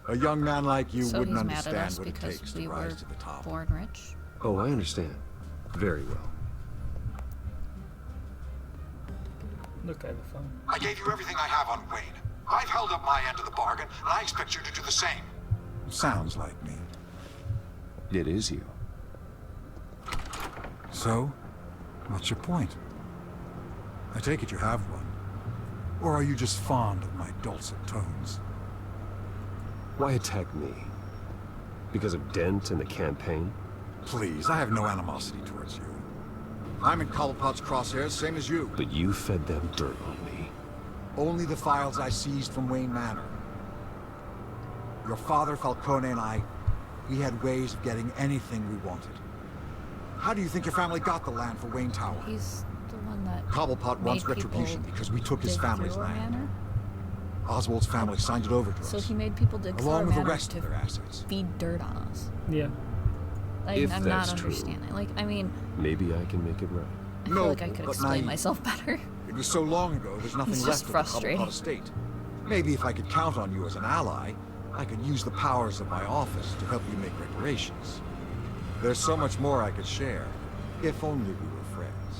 A young man like you So wouldn't he's mad at understand us what it because takes we to were rise to the top. born rich. Oh, I understand. Very well. Look, I have a phone. I gave you everything I have on Wayne. I've held up my end of the bargain, and I expect you to do the same. Sounds like me. It is you. So, what's your point? I take it you have one. Or are you just fond of my dulcet tones? Why attack me? Because of Dent and the campaign? Please, I have no animosity towards you. I'm in Cobblepot's crosshairs, same as you. But you fed them dirt on me. Only the files I seized from Wayne Manor. Your father, Falcone, and I, we had ways of getting anything we wanted. How do you think your family got the land for Wayne Tower? He's the one that Cobblepot wants made retribution people because we took his dig family's through our land. manor. Oswald's family signed it over to So us. he made people dig through our along with the manor rest to of their assets. feed dirt on us. Yeah. Like, If I'm that's not true. understanding. Like, I mean, Maybe I can make it right. I feel like I could explain myself better. It was so long ago, there's nothing It's left just of the frustrating. Cobblepot estate. Maybe if I could count on you as an ally, I could use the powers of my office to help you make reparations. There's so much more I could share, if only we were friends.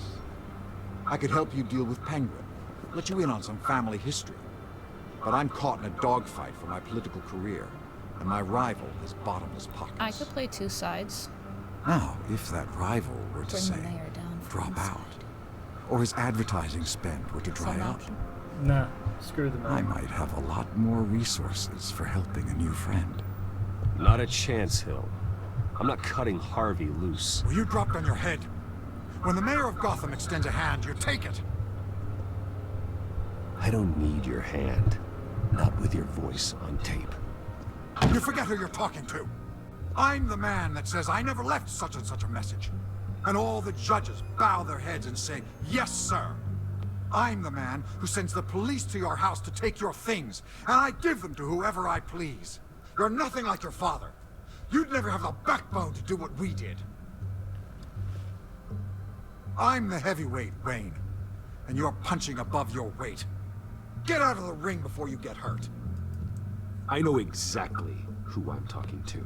I could help you deal with Penguin, let you in on some family history. But I'm caught in a dogfight for my political career, and my rival has bottomless pockets. I could play two sides. Now, if that rival were to Bring say, the mayor down from drop the out, or his advertising spend were to It's dry an up, option. Nah, screw the I man. might have a lot more resources for helping a new friend. Not a chance, Hill. I'm not cutting Harvey loose. Well, you dropped on your head. When the mayor of Gotham extends a hand, you take it. I don't need your hand. Not with your voice on tape. You forget who you're talking to. I'm the man that says I never left such and such a message. And all the judges bow their heads and say, yes, sir. I'm the man who sends the police to your house to take your things, and I give them to whoever I please. You're nothing like your father. You'd never have the backbone to do what we did. I'm the heavyweight, Wayne, and you're punching above your weight. Get out of the ring before you get hurt. I know exactly who I'm talking to.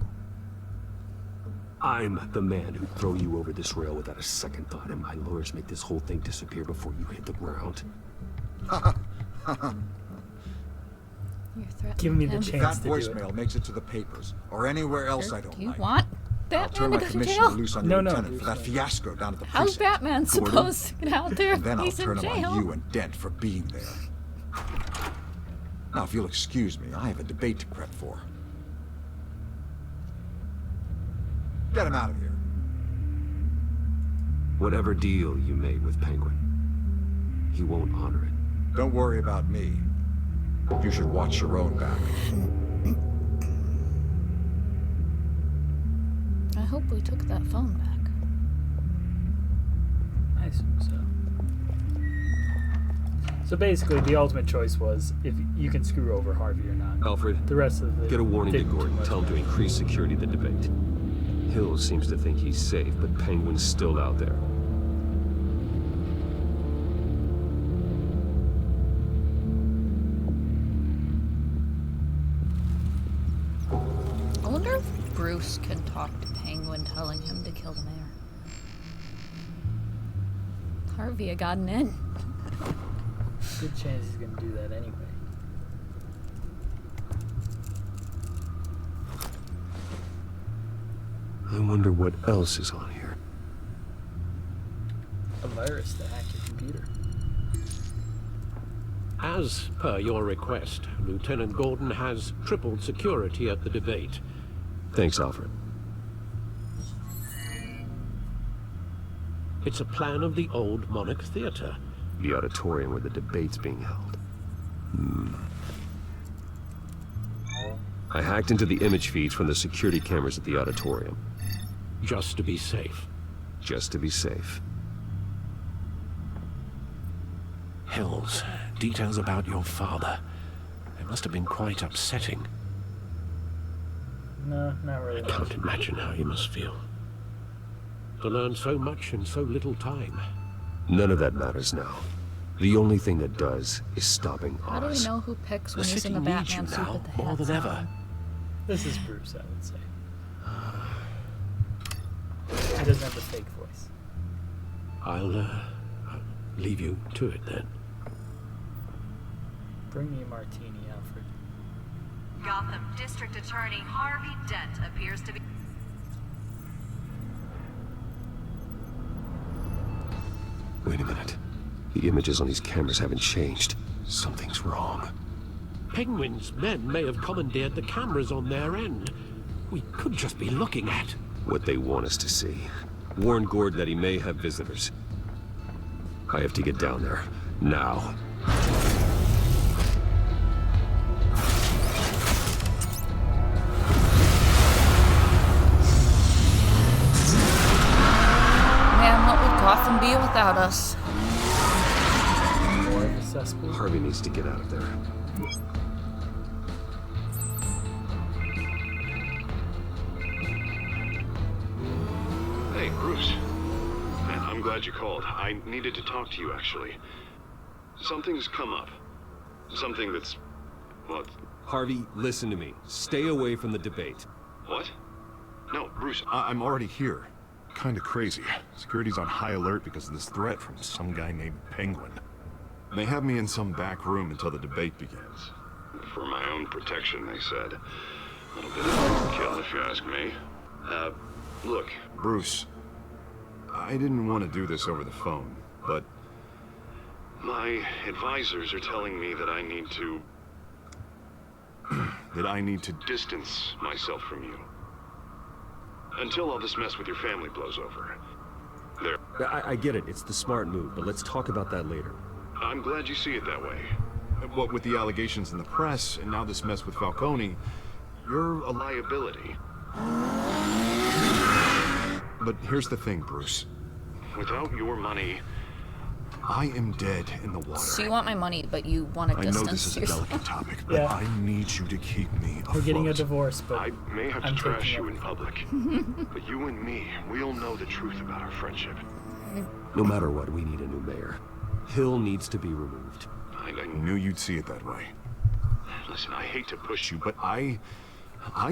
I'm the man who'd throw you over this rail without a second thought, and my lawyers make this whole thing disappear before you hit the ground. You're threatening Give me the him. chance That to do it. voicemail makes it to the papers, or anywhere else I don't Do you like. want I'll Batman turn my to go to commissioner jail? loose on No, your no, lieutenant for that Bruce, fiasco down at the How's precinct. Batman Gordon. supposed to get out there And then if I'll he's in turn him jail? on you and Dent for being there. Now, if you'll excuse me, I have a debate to prep for. Get him out of here. Whatever deal you made with Penguin, he won't honor it. Don't worry about me. You should watch your own back. I hope we took that phone back. assume so. So basically, the ultimate choice was if you can screw over Harvey or not. Alfred, the rest of the get a warning to didn't do Gordon. much Tell him to increase security at the debate. Hill seems to think he's safe, but Penguin's still out there. I wonder if Bruce can talk to Penguin telling him to kill the mayor. Harvey had gotten in. Good chance he's gonna do that anyway. I wonder what else is on here. A virus to hack your computer. As per your request, Lieutenant Gordon has tripled security at the debate. Thanks, Alfred. It's a plan of the old Monarch Theater. The auditorium where the debate's being held. I hacked into the image feeds from the security cameras at the auditorium. Just to be safe. Just to be safe. Hills, details about your father. It must have been quite upsetting. No, not really. I can't imagine how he must feel. To learn so much in so little time. None of that matters now. The only thing that does is stopping How do we Oz. know who picks The when he's city in the needs you Batman suit now with the more hats than ever. on? This is Bruce, I would say. He doesn't have the fake voice. I'll leave you to it then. Bring me a martini, Alfred. Gotham District Attorney Harvey Dent appears to be... Wait a minute. The images on these cameras haven't changed. Something's wrong. Penguin's men may have commandeered the cameras on their end. We could just be looking at What they want us to see. Warn Gordon that he may have visitors. I have to get down there. Now. Man, what would Gotham be without us? More of a cesspool. Harvey needs to get out of there. Hey, Bruce. Man, I'm glad you called. I needed to talk to you, actually. Something's come up. Something that's... what? Harvey, listen to me. Stay away from the debate. What? No, Bruce, I'm already here. Kinda crazy. Security's on high alert because of this threat from some guy named Penguin. They have me in some back room until the debate begins. for my own protection, they said. A little bit of overkill, if you ask me. Look. Bruce, I didn't want to do this over the phone, but... My advisors are telling me that I need to... that I need to... distance myself from you. Until all this mess with your family blows over. There. I get it. It's the smart move, but let's talk about that later. I'm glad you see it that way. What with the allegations in the press, and now this mess with Falcone, you're a liability. But here's the thing, Bruce. Without your money... I am dead in the water. So you want my money, but you want a distance. I know this is a delicate topic, but Yeah. I need you to keep me afloat. We're getting a divorce, but I may have to I'm trash taking you in public. But you and me, we'll know the truth about our friendship. No matter what, we need a new mayor. Hill needs to be removed. I knew you'd see it that way. Listen, I hate to push you, But I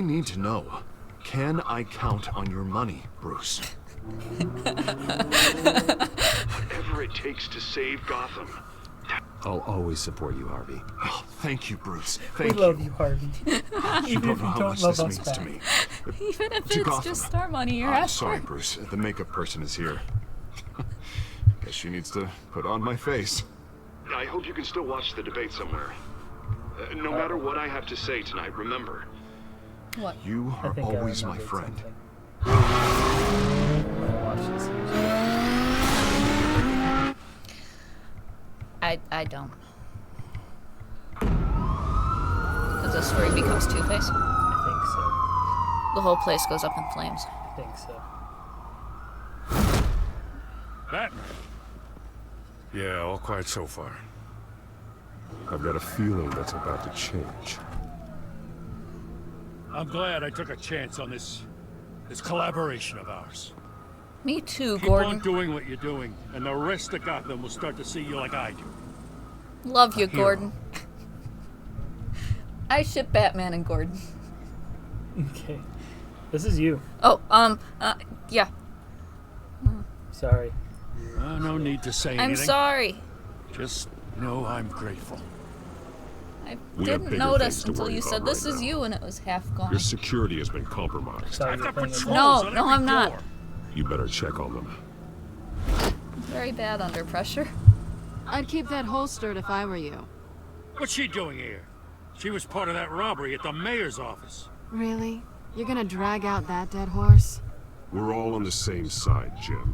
need to know. Can I count on your money, Bruce? whatever it takes to save Gotham. I'll always support you, Harvey. Oh, thank you, Bruce. we Thank love you, Harvey. You Even don't if know you how don't much love this us means back. to me. Even if To it's Gotham. just our money you're I'm after. sorry, Bruce. The makeup person is here. Guess she needs to put on my face. I hope you can still watch the debate somewhere. No matter what I have to say tonight, remember. What? You I are think I always my remembered friend. something. I'm gonna watch this. I don't. Is this where he becomes Two-Face? I think so. The whole place goes up in flames. I think so. Batman, Yeah, all quiet so far. I've got a feeling that's about to change. I'm glad I took a chance on this collaboration of ours. Me too, Keep Gordon. on doing what you're doing, and the rest of Gotham will start to see you like I do. Love you, A hero. Gordon. I ship Batman and Gordon. Okay. This is you. Oh, yeah. Sorry. No need to say anything. I'm sorry. Just know I'm grateful. I We have didn't bigger notice things to until worry you about said this right is now. you and it was half gone. Your security has been compromised. I've got patrols No, on no, every I'm not. door. You better check on them. Very bad under pressure. I'd keep that holstered if I were you. What's she doing here? She was part of that robbery at the mayor's office. Really? You're gonna drag out that dead horse? We're all on the same side, Jim.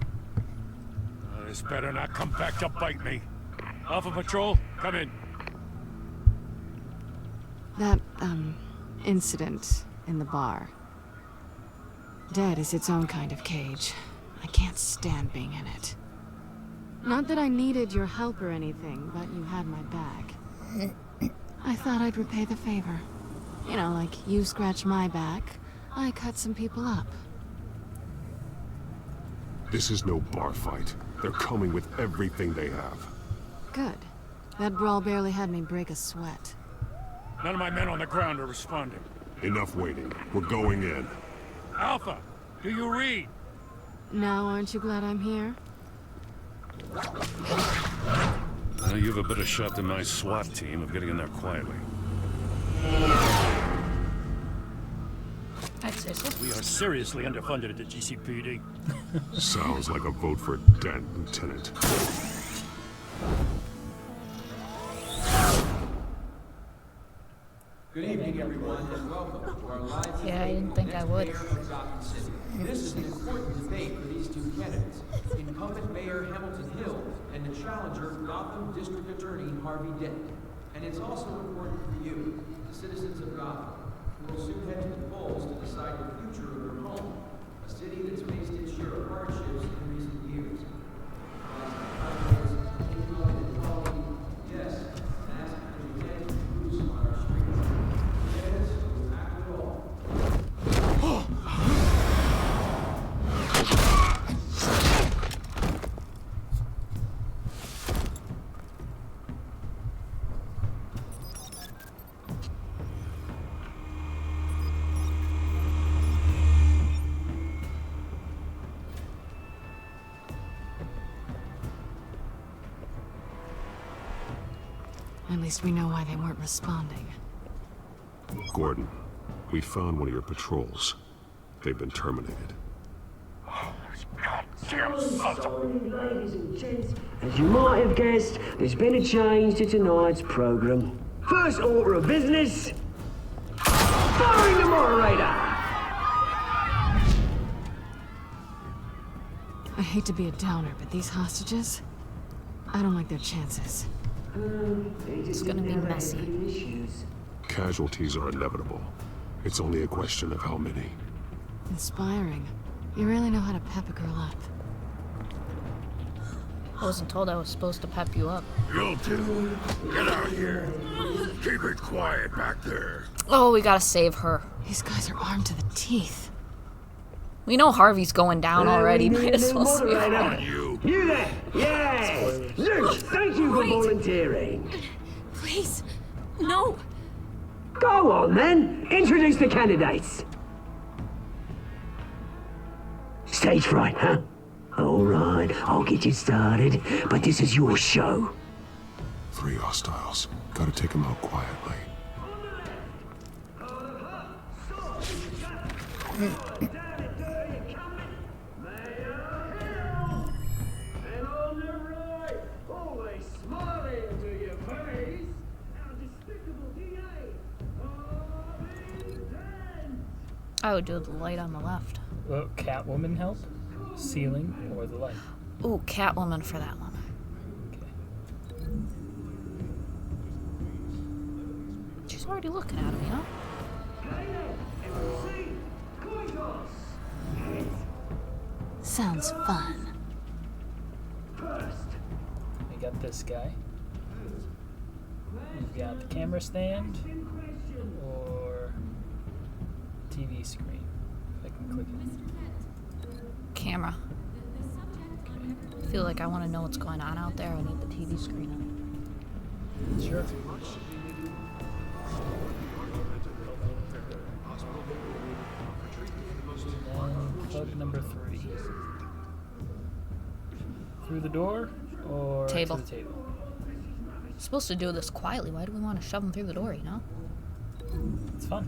This better not come back to bite me. Alpha Patrol, come in. That, incident in the bar. Dead is its own kind of cage. I can't stand being in it. Not that I needed your help or anything, but you had my back. I thought I'd repay the favor. You know, like you scratch my back, I cut some people up. This is no bar fight. They're coming with everything they have. Good. That brawl barely had me break a sweat. None of my men on the ground are responding. Enough waiting. We're going in. Alpha, do you read? Now aren't you glad I'm here? You have a better shot than my SWAT team of getting in there quietly. I'd say so. We are seriously underfunded at the GCPD. Sounds like a vote for Dent, Lieutenant. Good evening, everyone, and welcome to our live Yeah, I didn't think I would. This is an important debate for these two candidates, incumbent Mayor Hamilton Hill and the challenger Gotham District Attorney Harvey Dent. And it's also important for you, the citizens of Gotham, who will soon head to the polls to decide the future of your home, a city that's faced its share of hardships in recent years. Yes, mass and dead loose on our streets. Yes, we'll tackle it all. At least we know why they weren't responding. Gordon, we found one of your patrols. They've been terminated. Ladies and gents, as you might have guessed, there's been a change to tonight's program. First order of business, firing the moderator! I hate to be a downer, but these hostages, I don't like their chances. It's gonna be messy. Casualties are inevitable. It's only a question of how many. Inspiring. You really know how to pep a girl up. I wasn't told I was supposed to pep you up. You two, get out here. Keep it quiet back there. Oh, we gotta save her. These guys are armed to the teeth. We know Harvey's going down already. Might as well save her. On you. You there! Yes! Zeus, thank you for volunteering. Please, no. Go on then, introduce the candidates. Stage fright, huh? All right, I'll get you started, but this is your show. 3 hostiles. Gotta take them out quietly. I would do the light on the left. Will Catwoman help? Ceiling or the light? Ooh, Catwoman for that one. She's already looking at him, you know? Sounds fun. I got this guy. We've got the camera stand or TV screen. If I can click it. Camera. I feel like I want to know what's going on out there. I need the TV screen on. Sure. And plug number 3. Through the door or Table. to the table? We're supposed to do this quietly. Why do we want to shove them through the door, you know? It's fun.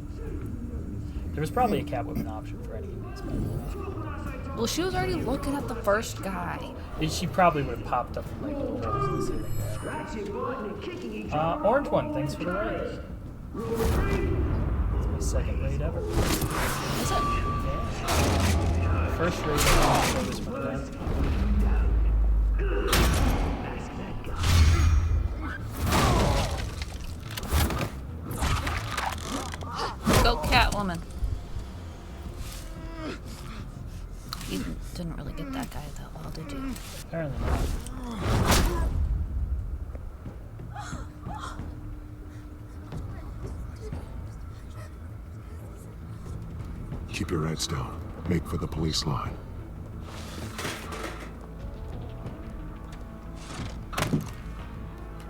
There was probably a Catwoman option for any of these, by the way. Well, she was already looking at the first guy. She probably would have popped up in like little holes in the ceiling. Orange one, thanks for the raid. It's my second raid ever. Is it? Yeah. First raid ever. This one down. Go Catwoman. You didn't really get that guy that well, did you? Apparently not. Keep your heads down. Make for the police line.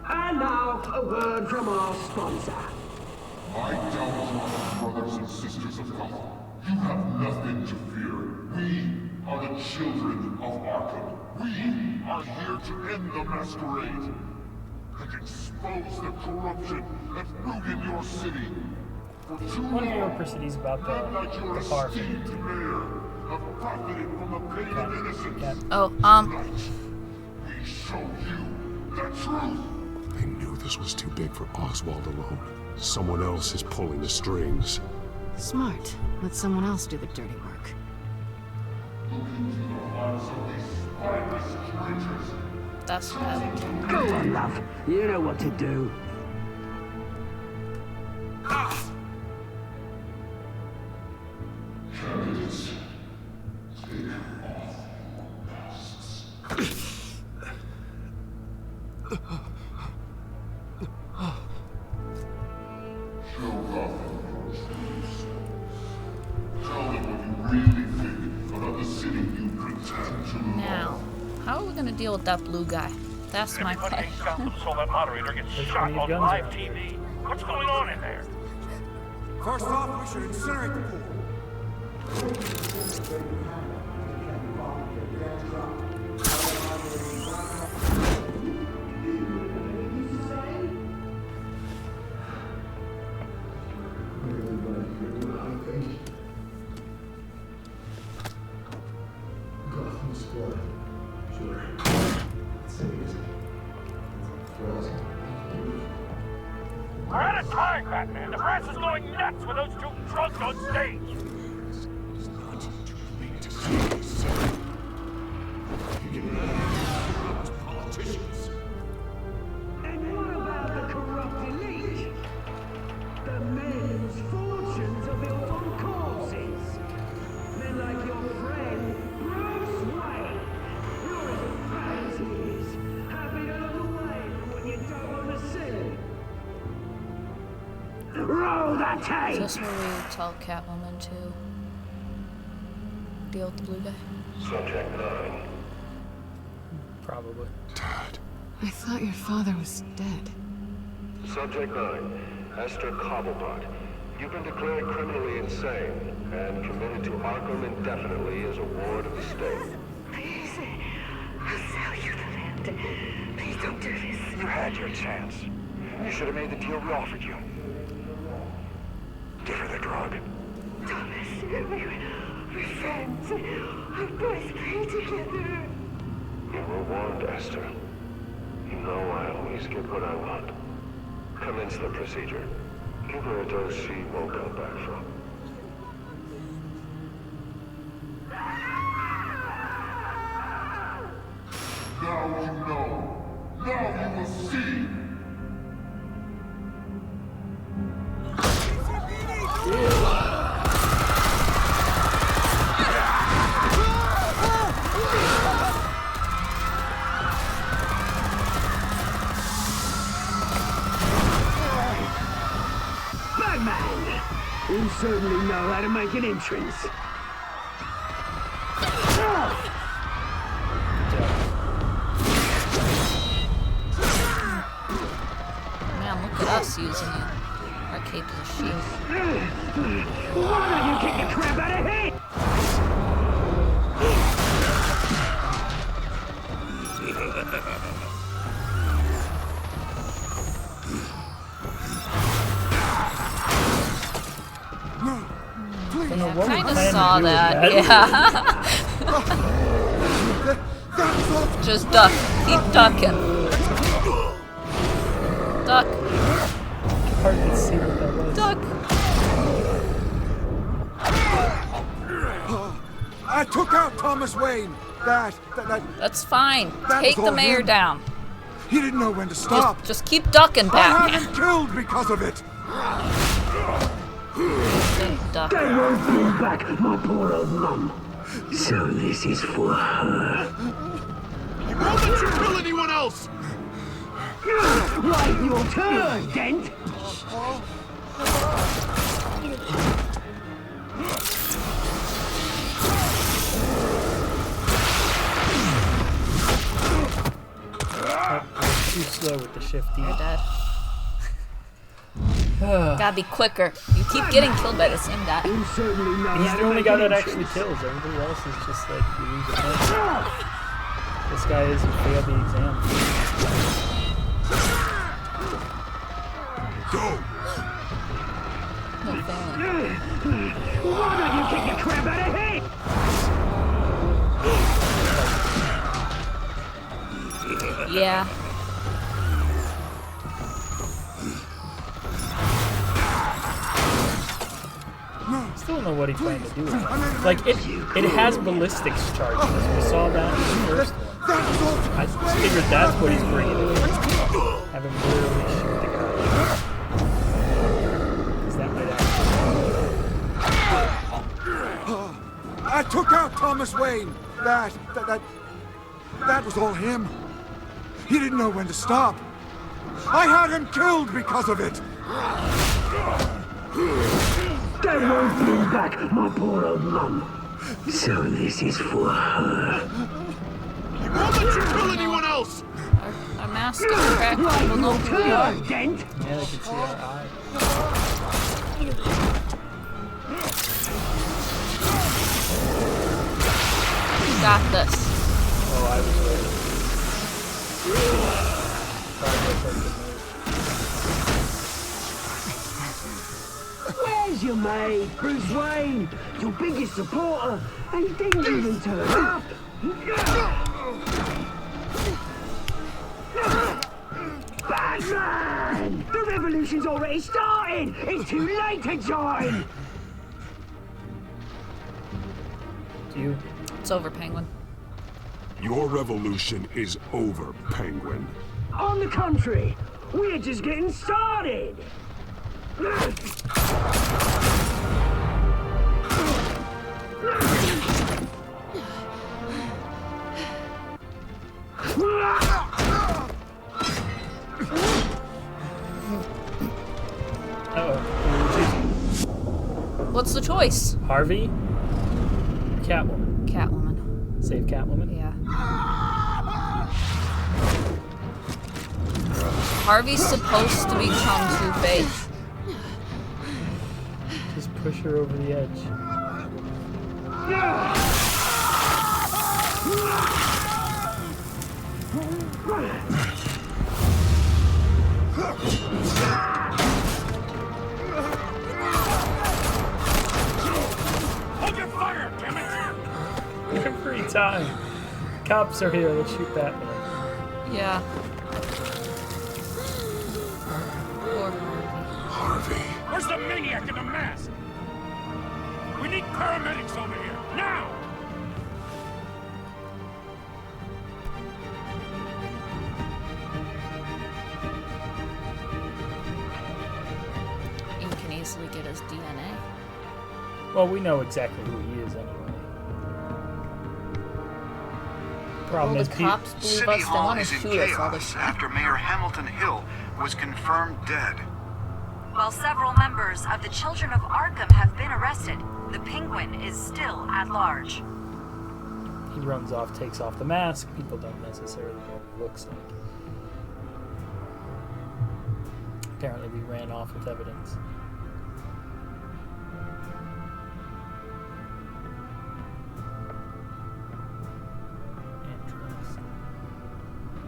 And now, a word from our sponsor. My downfall, brothers and sisters of Gotham. You have nothing to fear. We are the children of Arkham. We are here to end the masquerade and expose the corruption at root in your city. For too One of your long, cities about men like your the car. esteemed mayor have profited from the pain of innocence. Oh, Tonight, we show you the truth. They knew this was too big for Oswald alone. Someone else is pulling the strings. Smart. Let someone else do the dirty work. That's bad. Go on, love. You know what to do. Candidates, take off masks. Show Gotham your truths. Tell them what you really think about the city you pretend to love. Now, how are we gonna deal with that blue guy? That's my question. So that moderator gets shot on live TV. What's going on in there? First off, we should incinerate the pool. Gotham's blood. Sure. So easy. We're out of time, Batman. The press is going nuts with those two drunks on stage. Politicians. And what about the corrupt elite? The men whose fortunes are built on corpses. Men like your friend, Bruce Wayne. You're as bad as he is. Happy to look away from what you don't want to see. Roll the tape! Is this where we tell Catwoman to deal with the blue guy? Subject 9. Probably. Dad. I thought your father was dead. Subject 9. Esther Cobblepot. You've been declared criminally insane and committed to Arkham indefinitely as a ward of the state. Please, I'll sell you the land. Please don't do this. You had your chance. You should have made the deal we offered you. Give her the drug. Thomas, we're friends. Our boys play together. You were warned, Esther. You know I always get what I want. Commence the procedure. Give her a dose she won't come back from. Now you know. Now you will see. You certainly know how to make an entrance. Man, look at us using it. Our cape is a shield. Why don't you kick the crap out of him? Don't know I what we kind of plan to saw do with that. Yeah. Just duck. Keep ducking. Duck. Hard to see what that was. Duck. I took out Thomas Wayne. That's fine. That Take was the all mayor him. down. He didn't know when to stop. Just keep ducking, I Batman. haven't killed because of it. Duck. They won't bring back my poor old mum. So this is for her. He won't let you kill anyone else! Wait your turn, Dent! Too slow with the shifty. You're dead. Gotta be quicker. You keep getting killed by the same guy. He's the only guy that actually kills. Everybody else is just like, you lose a point. This guy isn't failed the exam. Go! No failing. Why don't you kick the crap out of him? Yeah. Still don't know what he planned to do with it. Like, it has ballistics charges. We saw that in the first one. I just figured that's what he's bringing in. Have him literally shoot the guy. Because that might actually... I took out Thomas Wayne. That was all him. He didn't know when to stop. I had him killed because of it. They won't bring back my poor old mum. So this is for her. He won't let you kill anyone else! Our mask is cracked. We'll know who we are. Dent. Yeah, they can see our eye. You got this. Oh, I was ready. Where's your mate, Bruce Wayne? Your biggest supporter, and he didn't even turn up. Batman! The revolution's already started! It's too late to join! It's over, Penguin. Your revolution is over, Penguin. On the contrary, we're just getting started! What's the choice? Harvey? Catwoman. Catwoman. Save Catwoman? Yeah. Harvey's supposed to become Two-Face. Just push her over the edge. Hold your fire, damn it! Every time. Cops are here, let's shoot Batman. Yeah. Poor Harvey. Where's the maniac in the mask? We need paramedics over here, now! You can easily get his DNA. Well, we know exactly who he is anyway. Problem Well, is, the cops believe City us, they Hall want to is in shoot us all the chaos time. after Mayor Hamilton Hill was confirmed dead. While several members of the Children of Arkham have been arrested, the Penguin is still at large. He runs off, takes off the mask. People don't necessarily know what he looks like. Apparently we ran off with evidence.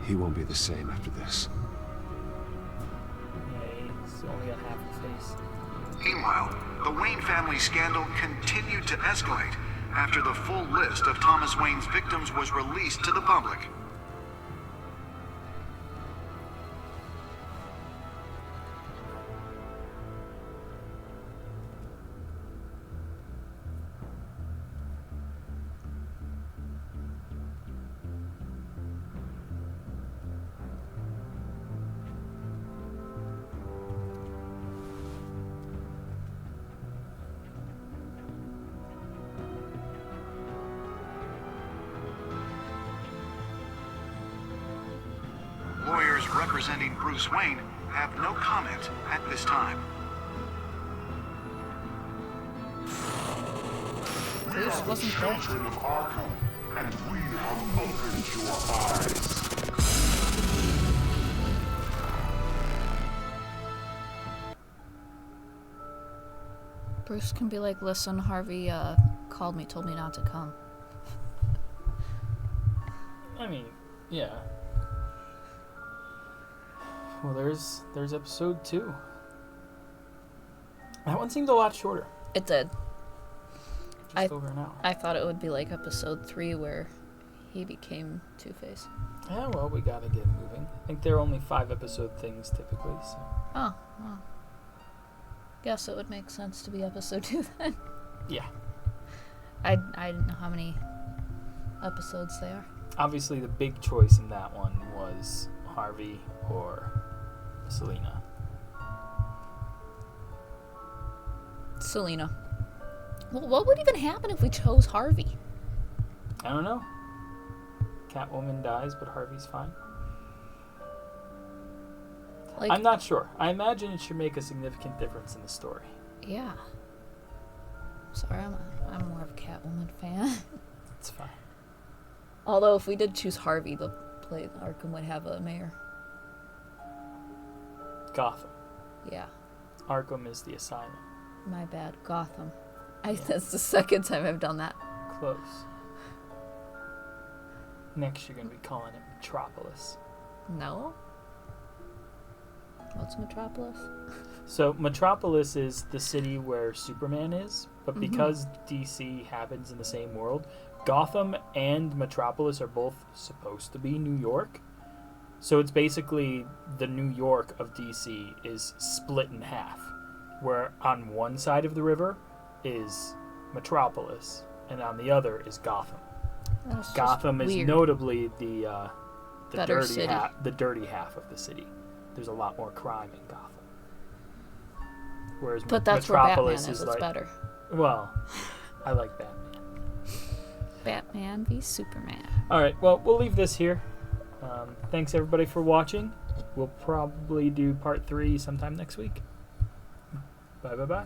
He won't be the same after this. Yeah, he's only got half a face. Meanwhile, the Wayne family scandal continued to escalate after the full list of Thomas Wayne's victims was released to the public. Lawyers representing Bruce Wayne have no comment at this time. Bruce wasn't there. Children of Arkham, and we have opened your eyes. Bruce can be like, listen, Harvey called me, told me not to come. I mean, yeah. Well, there's episode 2. That one seemed a lot shorter. It did. Just over an hour. I thought it would be like episode 3 where he became Two-Face. Yeah, well, we gotta get moving. I think they're only 5-episode things typically, so. Oh, well. Guess it would make sense to be episode 2 then. Yeah. I didn't know how many episodes they are. Obviously, the big choice in that one was Harvey or Selina. Selina. Well, what would even happen if we chose Harvey? I don't know. Catwoman dies, but Harvey's fine. Like, I'm not sure. I imagine it should make a significant difference in the story. Yeah. Sorry, I'm more of a Catwoman fan. It's fine. Although if we did choose Harvey, the play Arkham would have a mayor. Gotham. Yeah. Arkham is the asylum. My bad. Gotham. That's the second time I've done that. Close. Next, you're going to be calling it Metropolis. No. What's Metropolis? So, Metropolis is the city where Superman is, but because DC happens in the same world, Gotham and Metropolis are both supposed to be New York. So it's basically the New York of DC is split in half, where on one side of the river is Metropolis, and on the other is Gotham. Gotham is notably the dirty half of the city. There's a lot more crime in Gotham. Whereas but that's Metropolis where Batman is like, better. Well, I like Batman. Batman v Superman. All right, well, we'll leave this here. Thanks everybody for watching. We'll probably do part 3 sometime next week. Bye.